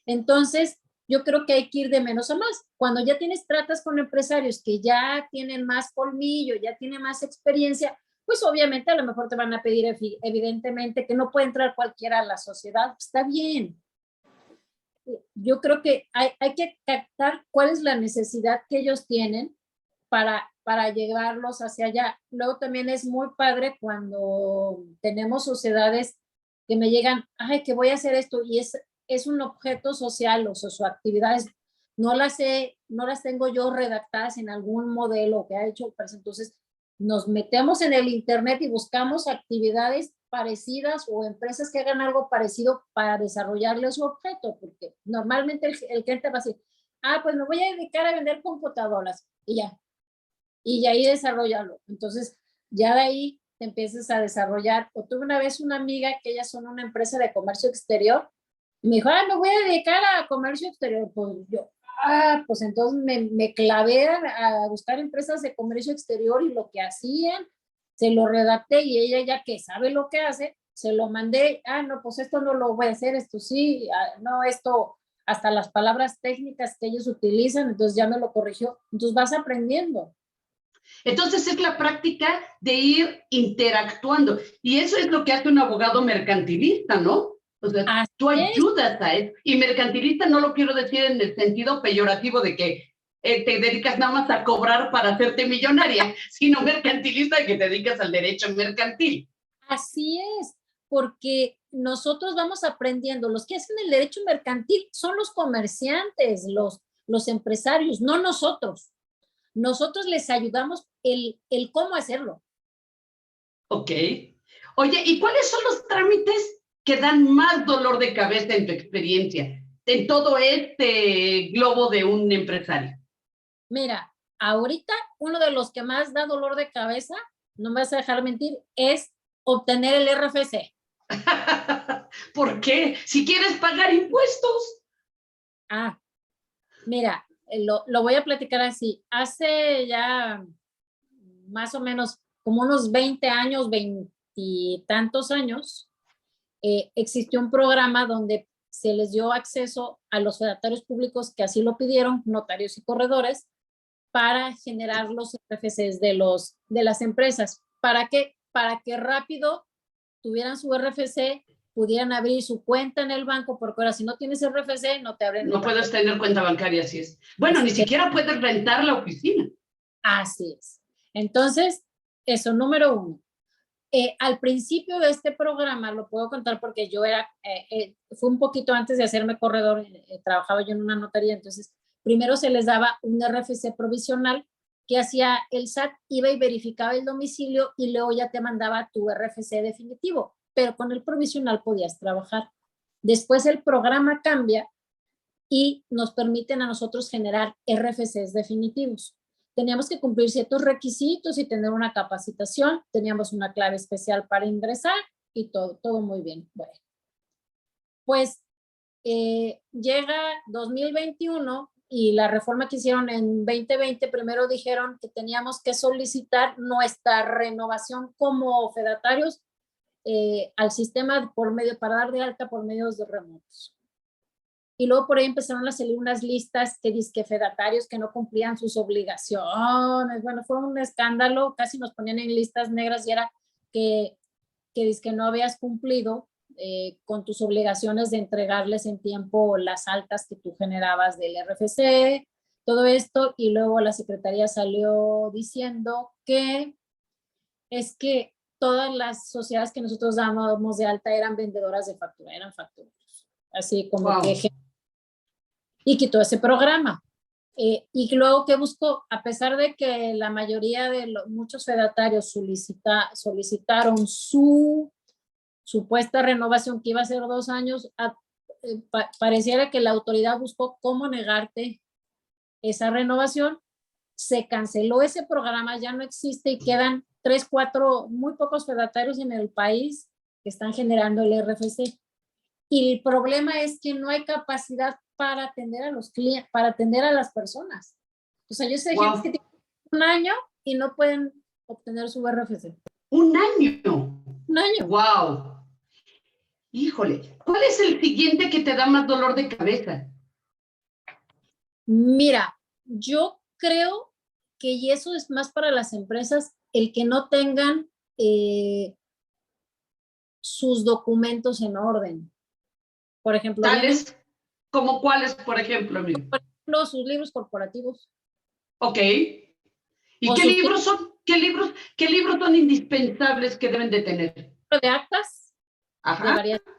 Entonces, yo creo que hay que ir de menos a más. Cuando ya tratas con empresarios que ya tienen más colmillo, ya tienen más experiencia, pues obviamente a lo mejor te van a pedir evidentemente que no puede entrar cualquiera a la sociedad. Está bien. Yo creo que hay que captar cuál es la necesidad que ellos tienen para llevarlos hacia allá. Luego también es muy padre cuando tenemos sociedades que me llegan, que voy a hacer esto y es un objeto social o socioactividades. No las tengo yo redactadas en algún modelo que ha hecho, pues entonces nos metemos en el internet y buscamos actividades parecidas o empresas que hagan algo parecido para desarrollarle su objeto, porque normalmente el cliente va a decir, pues me voy a dedicar a vender computadoras y ahí desarrollarlo. Entonces, ya de ahí te empiezas a desarrollar. O tuve una vez una amiga que ellas son una empresa de comercio exterior y me dijo, me voy a dedicar a comercio exterior. Pues yo, pues entonces me clavé a buscar empresas de comercio exterior y lo que hacían, se lo redacté y ella ya que sabe lo que hace, se lo mandé, no, pues esto no lo voy a hacer, esto sí, no, esto, hasta las palabras técnicas que ellos utilizan, entonces ya me lo corrigió. Entonces vas aprendiendo. Entonces es la práctica de ir interactuando. Y eso es lo que hace un abogado mercantilista, ¿no? O sea, tú ayudas a eso. Y mercantilista no lo quiero decir en el sentido peyorativo de que te dedicas nada más a cobrar para hacerte millonaria, sino mercantilista que te dedicas al derecho mercantil. Así es, porque nosotros vamos aprendiendo. Los que hacen el derecho mercantil son los comerciantes, los empresarios, no nosotros. Nosotros les ayudamos el cómo hacerlo. Ok. Oye, ¿y cuáles son los trámites que dan más dolor de cabeza en tu experiencia, en todo este globo de un empresario? Mira, ahorita uno de los que más da dolor de cabeza, no me vas a dejar mentir, es obtener el RFC. ¿Por qué? Si quieres pagar impuestos. Mira, lo voy a platicar así. Hace ya más o menos como unos 20 años, 20 y tantos años, existió un programa donde se les dio acceso a los fedatarios públicos que así lo pidieron, notarios y corredores, para generar los RFCs de las empresas. ¿Para qué? Para que rápido tuvieran su RFC, pudieran abrir su cuenta en el banco, porque ahora si no tienes RFC no te abren. No puedes tener cuenta bancaria, así es. Bueno, ni siquiera puedes rentar la oficina. Así es. Entonces, eso, número 1. Al principio de este programa, lo puedo contar porque yo fue un poquito antes de hacerme corredor, trabajaba yo en una notaría, entonces primero se les daba un RFC provisional que hacía el SAT, iba y verificaba el domicilio y luego ya te mandaba tu RFC definitivo, pero con el provisional podías trabajar. Después el programa cambia y nos permiten a nosotros generar RFCs definitivos. Teníamos que cumplir ciertos requisitos y tener una capacitación, teníamos una clave especial para ingresar y todo muy bien. Bueno, pues llega 2021 y la reforma que hicieron en 2020, primero dijeron que teníamos que solicitar nuestra renovación como fedatarios al sistema para dar de alta por medios de remotos. Y luego por ahí empezaron a salir unas listas que dizque fedatarios que no cumplían sus obligaciones. Bueno, fue un escándalo, casi nos ponían en listas negras y era que dizque no habías cumplido con tus obligaciones de entregarles en tiempo las altas que tú generabas del RFC, todo esto, y luego la Secretaría salió diciendo que es que todas las sociedades que nosotros dábamos de alta eran vendedoras de factura, eran factureros. Así como que... Y quitó ese programa. Y luego que buscó, a pesar de que la mayoría de muchos fedatarios solicitaron su supuesta renovación, que iba a ser 2 años, pareciera que la autoridad buscó cómo negarte esa renovación. Se canceló ese programa, ya no existe y quedan 3, 4, muy pocos fedatarios en el país que están generando el RFC. Y el problema es que no hay capacidad para atender a los clientes, para atender a las personas. O sea, yo sé gente que tiene 1 año y no pueden obtener su RFC. ¿Un año? 1 año. ¡Wow! Híjole, ¿cuál es el siguiente que te da más dolor de cabeza? Mira, yo creo que, y eso es más para las empresas, el que no tengan sus documentos en orden. Por ejemplo, ¿Tales? ¿Como cuáles, por ejemplo, amigo? Por ejemplo, sus libros corporativos. Ok. ¿Y qué libros son? ¿Qué libros son indispensables que deben de tener? De actas, Ajá. de variación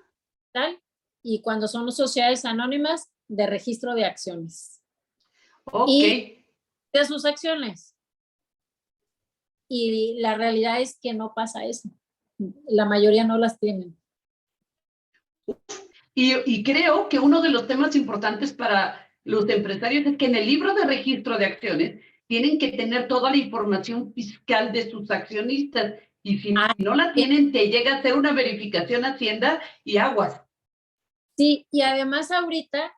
tal, y cuando son sociedades anónimas, de registro de acciones. Ok. Y de sus acciones. Y la realidad es que no pasa eso. La mayoría no las tienen. Y creo que uno de los temas importantes para los empresarios es que en el libro de registro de acciones tienen que tener toda la información fiscal de sus accionistas. Y si no la tienen, te llega a hacer una verificación Hacienda y aguas. Sí, y además ahorita,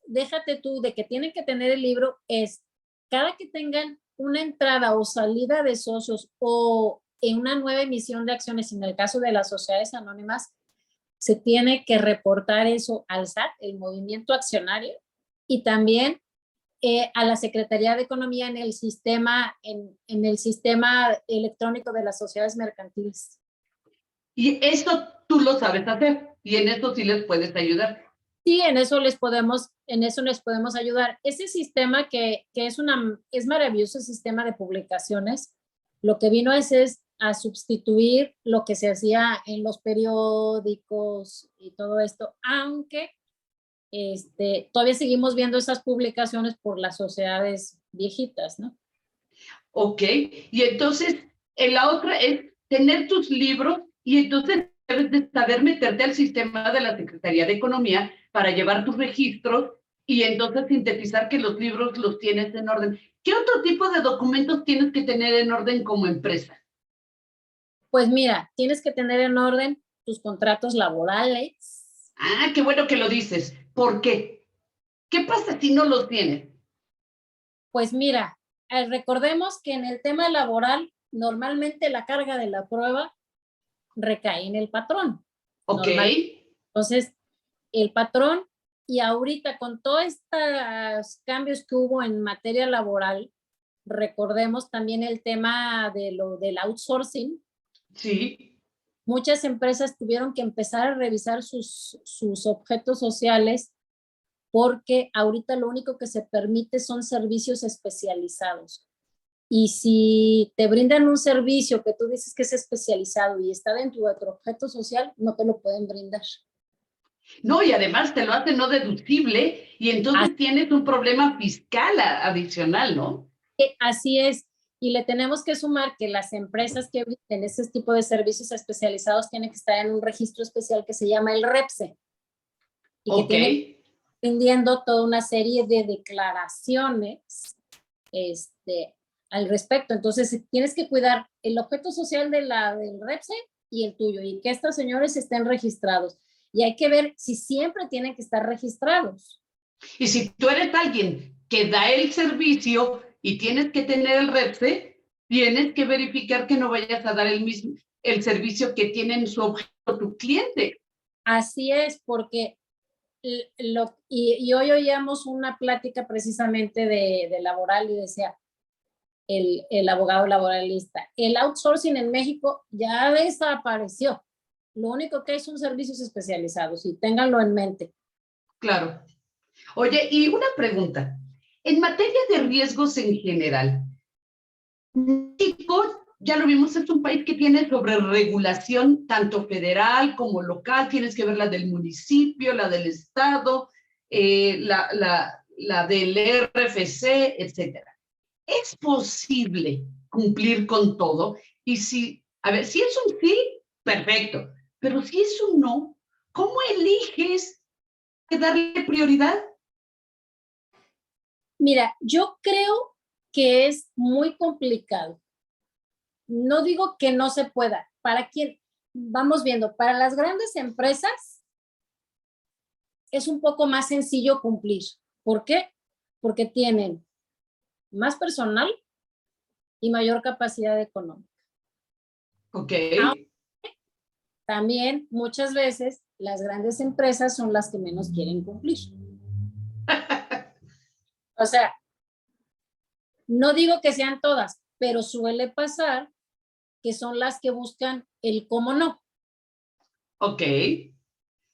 déjate tú de que tienen que tener el libro, es cada que tengan una entrada o salida de socios o en una nueva emisión de acciones, en el caso de las sociedades anónimas, se tiene que reportar eso al SAT, el movimiento accionario, y también a la Secretaría de Economía en el sistema electrónico de las sociedades mercantiles. Y eso tú lo sabes hacer y en eso sí les puedes ayudar. Sí, en eso les podemos ayudar. Ese sistema que es maravilloso, el sistema de publicaciones, lo que vino es a sustituir lo que se hacía en los periódicos y todo esto, aunque todavía seguimos viendo esas publicaciones por las sociedades viejitas, ¿no? Ok, y entonces la otra es tener tus libros y entonces debes de saber meterte al sistema de la Secretaría de Economía para llevar tus registros y entonces sintetizar que los libros los tienes en orden. ¿Qué otro tipo de documentos tienes que tener en orden como empresa? Pues mira, tienes que tener en orden tus contratos laborales. Ah, qué bueno que lo dices. ¿Por qué? ¿Qué pasa si no los tienes? Pues mira, recordemos que en el tema laboral, normalmente la carga de la prueba recae en el patrón. Ok. Entonces, el patrón, y ahorita con todos estos cambios que hubo en materia laboral, recordemos también el tema del outsourcing. Sí. Muchas empresas tuvieron que empezar a revisar sus objetos sociales porque ahorita lo único que se permite son servicios especializados. Y si te brindan un servicio que tú dices que es especializado y está dentro de tu objeto social, no te lo pueden brindar. No, y además te lo hacen no deducible y entonces tienes un problema fiscal adicional, ¿no? Así es. Y le tenemos que sumar que las empresas que brinden ese tipo de servicios especializados tienen que estar en un registro especial que se llama el REPSE. Y que tiene rindiendo toda una serie de declaraciones al respecto. Entonces, tienes que cuidar el objeto social del REPSE y el tuyo, y que estos señores estén registrados. Y hay que ver si siempre tienen que estar registrados. Y si tú eres alguien que da el servicio y tienes que tener el REPSE, tienes que verificar que no vayas a dar el servicio que tiene en su objeto tu cliente. Así es, porque y hoy oíamos una plática precisamente de laboral y decía el abogado laboralista, el outsourcing en México ya desapareció. Lo único que hay son servicios especializados y ténganlo en mente. Claro. Oye, y una pregunta. En materia de riesgos en general, México, ya lo vimos, es un país que tiene sobreregulación tanto federal como local. Tienes que ver la del municipio, la del estado, la del RFC, etcétera. ¿Es posible cumplir con todo? Y si, a ver, si es un sí, perfecto, pero si es un no, ¿cómo eliges darle prioridad? Mira, yo creo que es muy complicado. No digo que no se pueda. Para quien, vamos viendo, para las grandes empresas es un poco más sencillo cumplir. ¿Por qué? Porque tienen más personal y mayor capacidad económica. Ok. También muchas veces las grandes empresas son las que menos quieren cumplir. O sea, no digo que sean todas, pero suele pasar que son las que buscan el cómo no. Ok.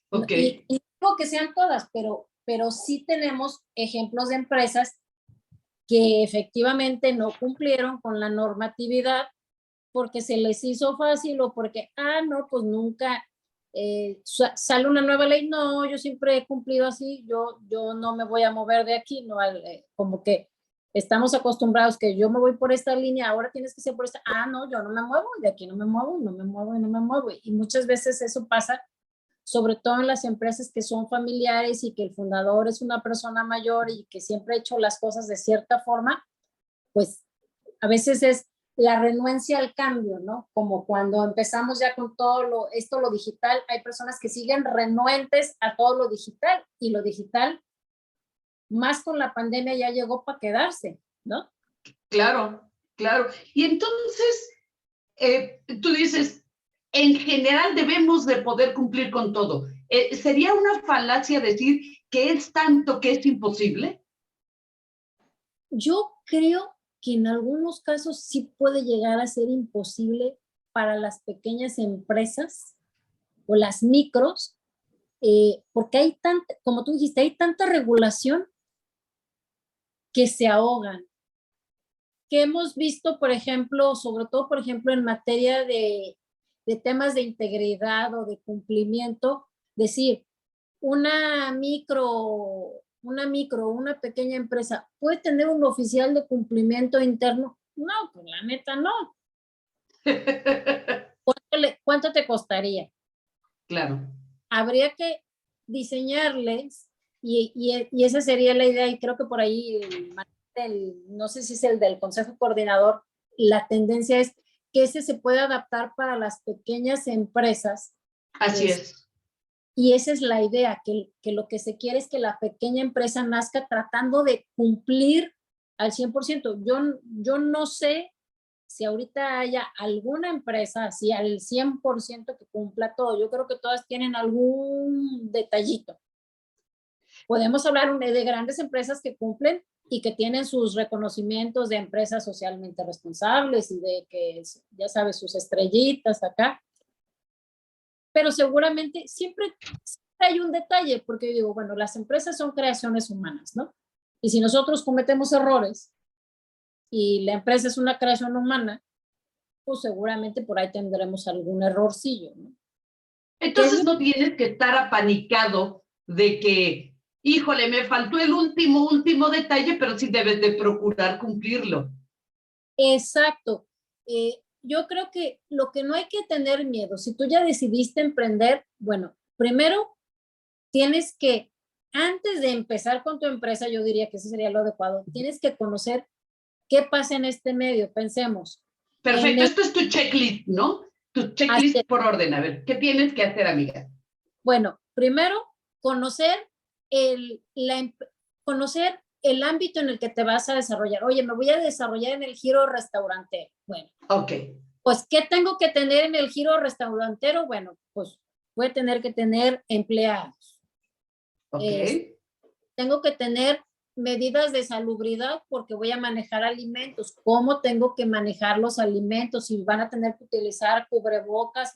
Ok. Y digo que sean todas, pero sí tenemos ejemplos de empresas que efectivamente no cumplieron con la normatividad porque se les hizo fácil o porque, no, pues nunca sale una nueva ley. No, yo siempre he cumplido así, yo no me voy a mover de aquí, no, como que estamos acostumbrados que yo me voy por esta línea, ahora tienes que ser por esta. No, yo no me muevo, de aquí no me muevo, no me muevo y no me muevo. Y muchas veces eso pasa, sobre todo en las empresas que son familiares y que el fundador es una persona mayor y que siempre ha hecho las cosas de cierta forma, pues a veces es la renuencia al cambio, ¿no? Como cuando empezamos ya con todo lo digital, hay personas que siguen renuentes a todo lo digital y lo digital, más con la pandemia, ya llegó para quedarse, ¿no? Claro, claro. Y entonces, tú dices, en general debemos de poder cumplir con todo. ¿Sería una falacia decir que es tanto que es imposible? Yo creo que en algunos casos sí puede llegar a ser imposible para las pequeñas empresas o las micros, porque hay tanta, como tú dijiste, hay tanta regulación que se ahogan. Que hemos visto, por ejemplo, sobre todo, por ejemplo, en materia de temas de integridad o de cumplimiento, decir, una pequeña empresa puede tener un oficial de cumplimiento interno. No, pues la neta no. ¿Cuánto te costaría? Claro. Habría que diseñarles, y esa sería la idea, y creo que por ahí, no sé si es el del Consejo Coordinador, la tendencia es que ese se puede adaptar para las pequeñas empresas. Así es. Y esa es la idea, que lo que se quiere es que la pequeña empresa nazca tratando de cumplir al 100%. Yo no sé si ahorita haya alguna empresa así al 100% que cumpla todo. Yo creo que todas tienen algún detallito. Podemos hablar de grandes empresas que cumplen y que tienen sus reconocimientos de empresas socialmente responsables y de que, ya sabes, sus estrellitas acá. Pero seguramente siempre hay un detalle, porque digo, bueno, las empresas son creaciones humanas, ¿no? Y si nosotros cometemos errores y la empresa es una creación humana, pues seguramente por ahí tendremos algún errorcillo, ¿no? Entonces no tienes que estar apanicado de que, híjole, me faltó el último detalle, pero sí debes de procurar cumplirlo. Exacto. Yo creo que lo que no hay que tener miedo, si tú ya decidiste emprender, bueno, primero tienes que, antes de empezar con tu empresa, yo diría que ese sería lo adecuado, tienes que conocer qué pasa en este medio. Pensemos. Perfecto, esto es tu checklist, ¿no? Tu checklist por orden. A ver, ¿qué tienes que hacer, amiga? Bueno, primero, conocer conocer el ámbito en el que te vas a desarrollar. Oye, me voy a desarrollar en el giro restaurantero. Bueno, ok. Pues, ¿qué tengo que tener en el giro restaurantero? Bueno, pues voy a tener que tener empleados. Ok. Tengo que tener medidas de salubridad porque voy a manejar alimentos. ¿Cómo tengo que manejar los alimentos? Si van a tener que utilizar cubrebocas,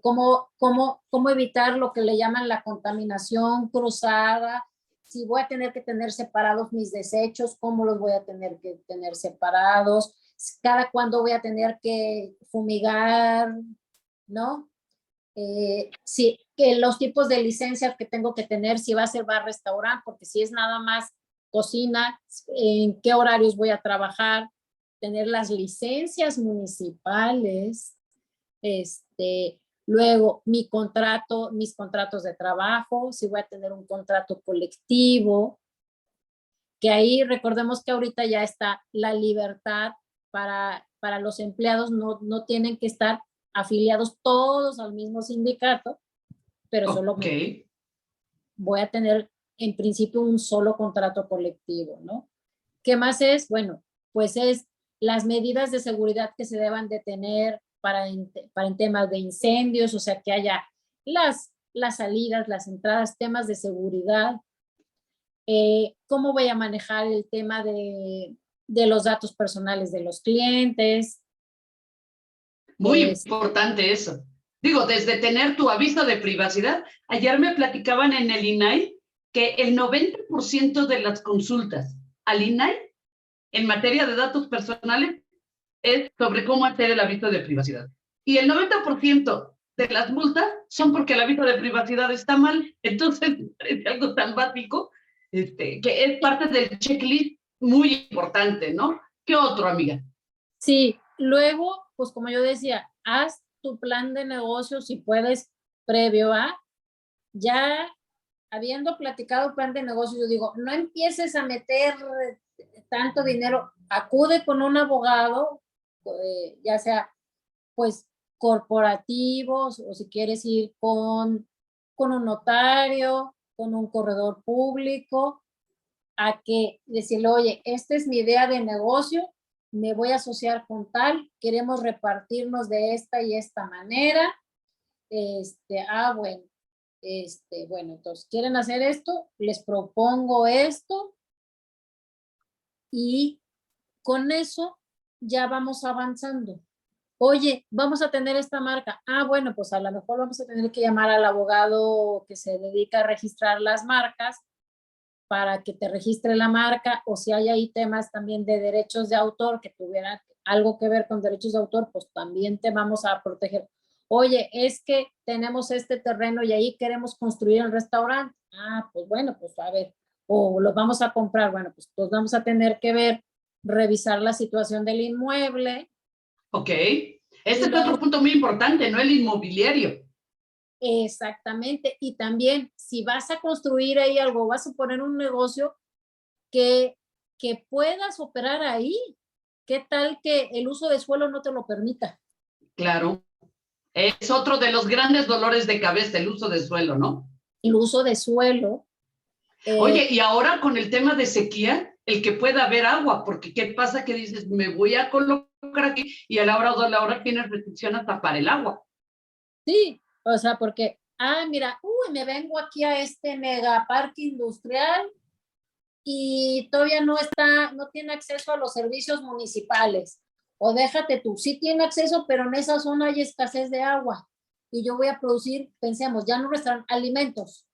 cómo evitar lo que le llaman la contaminación cruzada. Si voy a tener que tener separados mis desechos, ¿cómo los voy a tener que tener separados? Cada cuándo voy a tener que fumigar, ¿no? Sí, que los tipos de licencias que tengo que tener, si va a ser bar, restaurante, porque si es nada más cocina, en qué horarios voy a trabajar, tener las licencias municipales, luego mis contratos de trabajo, si voy a tener un contrato colectivo, que ahí recordemos que ahorita ya está la libertad para los empleados, no tienen que estar afiliados todos al mismo sindicato, pero solo voy a tener en principio un solo contrato colectivo, ¿no? ¿Qué más es? Bueno, pues es las medidas de seguridad que se deban de tener para en temas de incendios, o sea, que haya las salidas, las entradas, temas de seguridad. ¿Cómo voy a manejar el tema de los datos personales de los clientes? Muy importante eso. Digo, desde tener tu aviso de privacidad, ayer me platicaban en el INAI que el 90% de las consultas al INAI en materia de datos personales es sobre cómo hacer el aviso de privacidad. Y el 90% de las multas son porque el aviso de privacidad está mal. Entonces, es algo tan básico que es parte del checklist muy importante, ¿no? ¿Qué otro, amiga? Sí, luego, pues como yo decía, haz tu plan de negocio si puedes previo a, ya habiendo platicado el plan de negocio, yo digo, no empieces a meter tanto dinero, acude con un abogado, ya sea pues corporativos o si quieres ir con un notario, con un corredor público, a que decirle, oye, esta es mi idea de negocio, me voy a asociar con tal, queremos repartirnos de esta y esta manera. Bueno, bueno, entonces, ¿quieren hacer esto? Les propongo esto y con eso ya vamos avanzando. Oye, vamos a tener esta marca. Bueno, pues a lo mejor vamos a tener que llamar al abogado que se dedica a registrar las marcas para que te registre la marca, o si hay ahí temas también de derechos de autor que tuvieran algo que ver con derechos de autor, pues también te vamos a proteger. Oye, es que tenemos este terreno y ahí queremos construir el restaurante. Pues bueno, pues a ver, o lo vamos a comprar. Bueno, pues vamos a tener que ver, revisar la situación del inmueble. Ok. Este es otro punto muy importante, ¿no? El inmobiliario. Exactamente. Y también, si vas a construir ahí algo, vas a poner un negocio que puedas operar ahí. ¿Qué tal que el uso de suelo no te lo permita? Claro. Es otro de los grandes dolores de cabeza, el uso de suelo, ¿no? El uso de suelo. Oye, y ahora con el tema de sequía, el que pueda haber agua, porque ¿qué pasa? Que dices, me voy a colocar aquí y a la hora o a la hora tienes restricción hasta para el agua. Sí, o sea, porque, mira, me vengo aquí a este megaparque industrial y todavía no tiene acceso a los servicios municipales. O déjate tú, sí tiene acceso, pero en esa zona hay escasez de agua. Y yo voy a producir, pensemos, ya no restan alimentos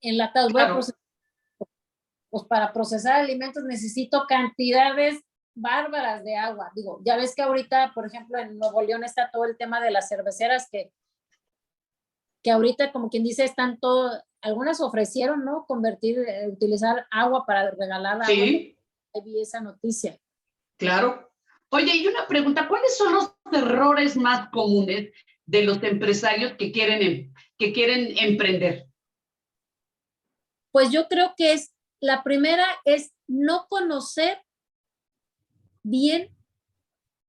enlatados. Claro. Pues para procesar alimentos necesito cantidades bárbaras de agua. Digo, ya ves que ahorita, por ejemplo, en Nuevo León está todo el tema de las cerveceras que ahorita, como quien dice, están todo, algunas ofrecieron, ¿no? Utilizar agua para regalar agua. Sí. Vi esa noticia. Claro. Oye, y una pregunta, ¿cuáles son los errores más comunes de los empresarios que quieren emprender? Pues yo creo que la primera es no conocer bien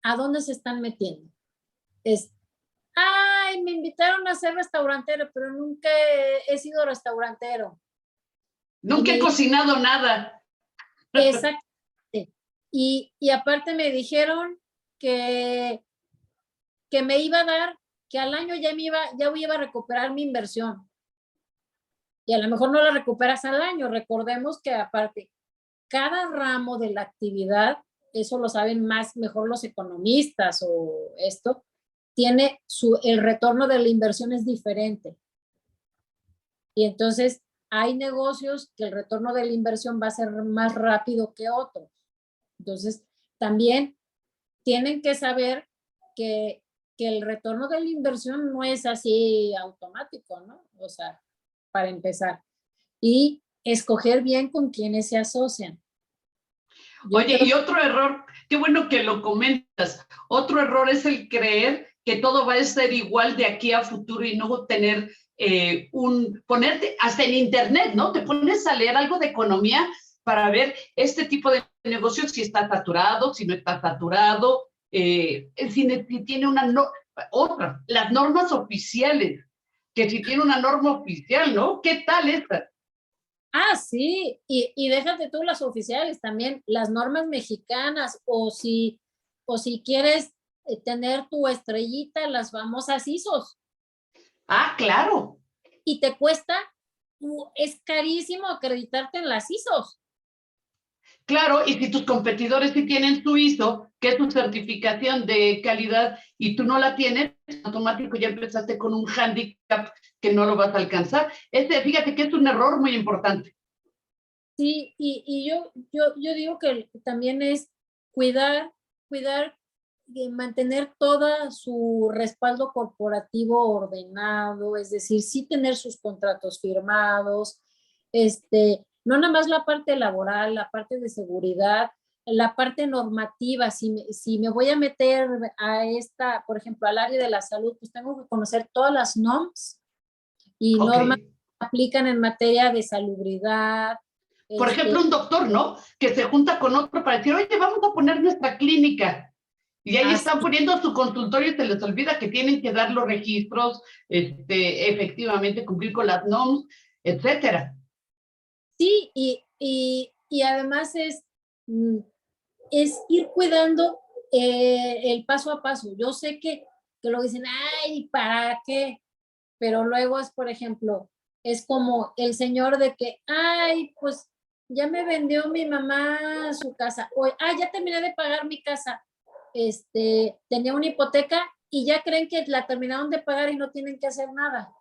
a dónde se están metiendo. Me invitaron a ser restaurantero, pero nunca he sido restaurantero. Nunca he cocinado nada. Exacto. Y aparte me dijeron que me iba a dar, que al año ya iba a recuperar mi inversión. Y a lo mejor no la recuperas al año. Recordemos que aparte, cada ramo de la actividad, eso lo saben mejor los economistas o esto, tiene el retorno de la inversión es diferente. Y entonces hay negocios que el retorno de la inversión va a ser más rápido que otros. Entonces, también tienen que saber que que el retorno de la inversión no es así automático, ¿no? O sea, para empezar. Y escoger bien con quienes se asocian. Oye, y otro error, qué bueno que lo comentas, otro error es el creer que todo va a ser igual de aquí a futuro y no tener ponerte hasta en internet, ¿no? Te pones a leer algo de economía para ver este tipo de negocios, si está saturado, si no está saturado, si tiene otra, las normas oficiales, que si tiene una norma oficial, ¿no? ¿Qué tal esta? Ah, sí, y déjate tú las oficiales también, las normas mexicanas, o si quieres tener tu estrellita, las famosas ISOs. Ah, claro. Y te cuesta, es carísimo acreditarte en las ISOs. Claro, y si tus competidores sí tienen su ISO, que es tu certificación de calidad, y tú no la tienes, automático ya empezaste con un hándicap que no lo vas a alcanzar. Fíjate que es un error muy importante. Sí, y yo digo que también es cuidar y mantener todo su respaldo corporativo ordenado, es decir, sí tener sus contratos firmados, no nada más la parte laboral, la parte de seguridad, la parte normativa. Si me voy a meter a esta, por ejemplo, al área de la salud, pues tengo que conocer todas las normas y normas Okay. que aplican en materia de salubridad. Por ejemplo, un doctor, ¿no? Que se junta con otro para decir, oye, vamos a poner nuestra clínica. Y ahí Así, están poniendo su consultorio y se les olvida que tienen que dar los registros, efectivamente cumplir con las normas, etcétera. sí, y además es ir cuidando el paso a paso. Yo sé que lo dicen, ay, ¿para qué? Pero luego es, por ejemplo, es como el señor de que, ay, pues ya me vendió mi mamá su casa, o, ay, ya terminé de pagar mi casa, tenía una hipoteca y ya creen que la terminaron de pagar y no tienen que hacer nada.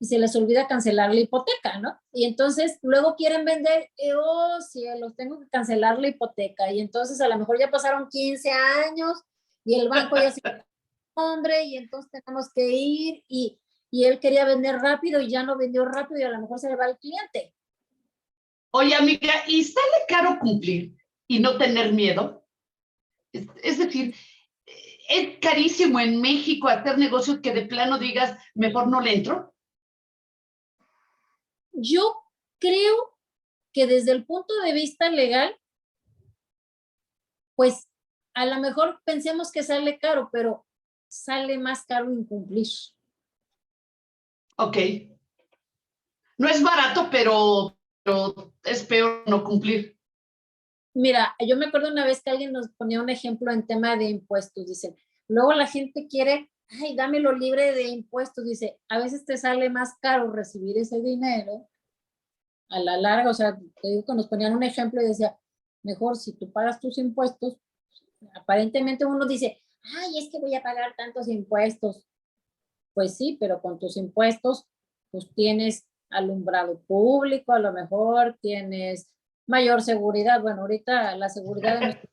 Y se les olvida cancelar la hipoteca, ¿no? Y entonces luego quieren vender, oh, cielos, tengo que cancelar la hipoteca. Y entonces a lo mejor ya pasaron 15 años y el banco ya se hombre, y entonces tenemos que ir, y él quería vender rápido y ya no vendió rápido y a lo mejor se le va el cliente. Oye, amiga, ¿y sale caro cumplir y no tener miedo? Es decir, es carísimo en México hacer negocios que de plano digas, mejor no le entro. Yo creo que desde el punto de vista legal, pues a lo mejor pensemos que sale caro, pero sale más caro incumplir. Ok. No es barato, pero es peor no cumplir. Mira, yo me acuerdo una vez que alguien nos ponía un ejemplo en tema de impuestos. Dicen, luego la gente quiere, ay, dámelo libre de impuestos. Dice, a veces te sale más caro recibir ese dinero a la larga. O sea, te digo que nos ponían un ejemplo y decía, mejor si tú pagas tus impuestos, aparentemente uno dice, ay, es que voy a pagar tantos impuestos. Pues sí, pero con tus impuestos, pues tienes alumbrado público, a lo mejor tienes mayor seguridad. Bueno, ahorita la seguridad no está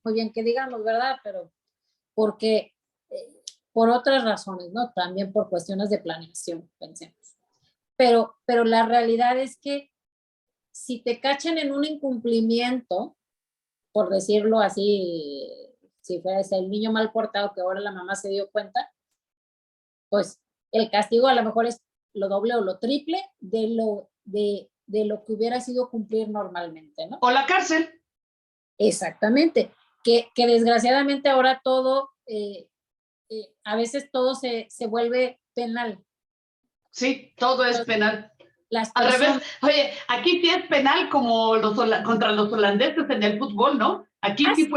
muy bien que digamos, ¿verdad? Pero porque por otras razones, ¿no? También por cuestiones de planeación, pensemos. Pero la realidad es que si te cachan en un incumplimiento, por decirlo así, si fuera el niño mal portado que ahora la mamá se dio cuenta, pues el castigo a lo mejor es lo doble o lo triple de lo que hubiera sido cumplir normalmente, ¿no? O la cárcel. Exactamente. Que desgraciadamente ahora todo, a veces todo se vuelve penal. Sí, todo es Entonces, penal. las Al personas. revés, oye, aquí sí es penal como contra los holandeses en el fútbol, ¿no? Aquí sí fue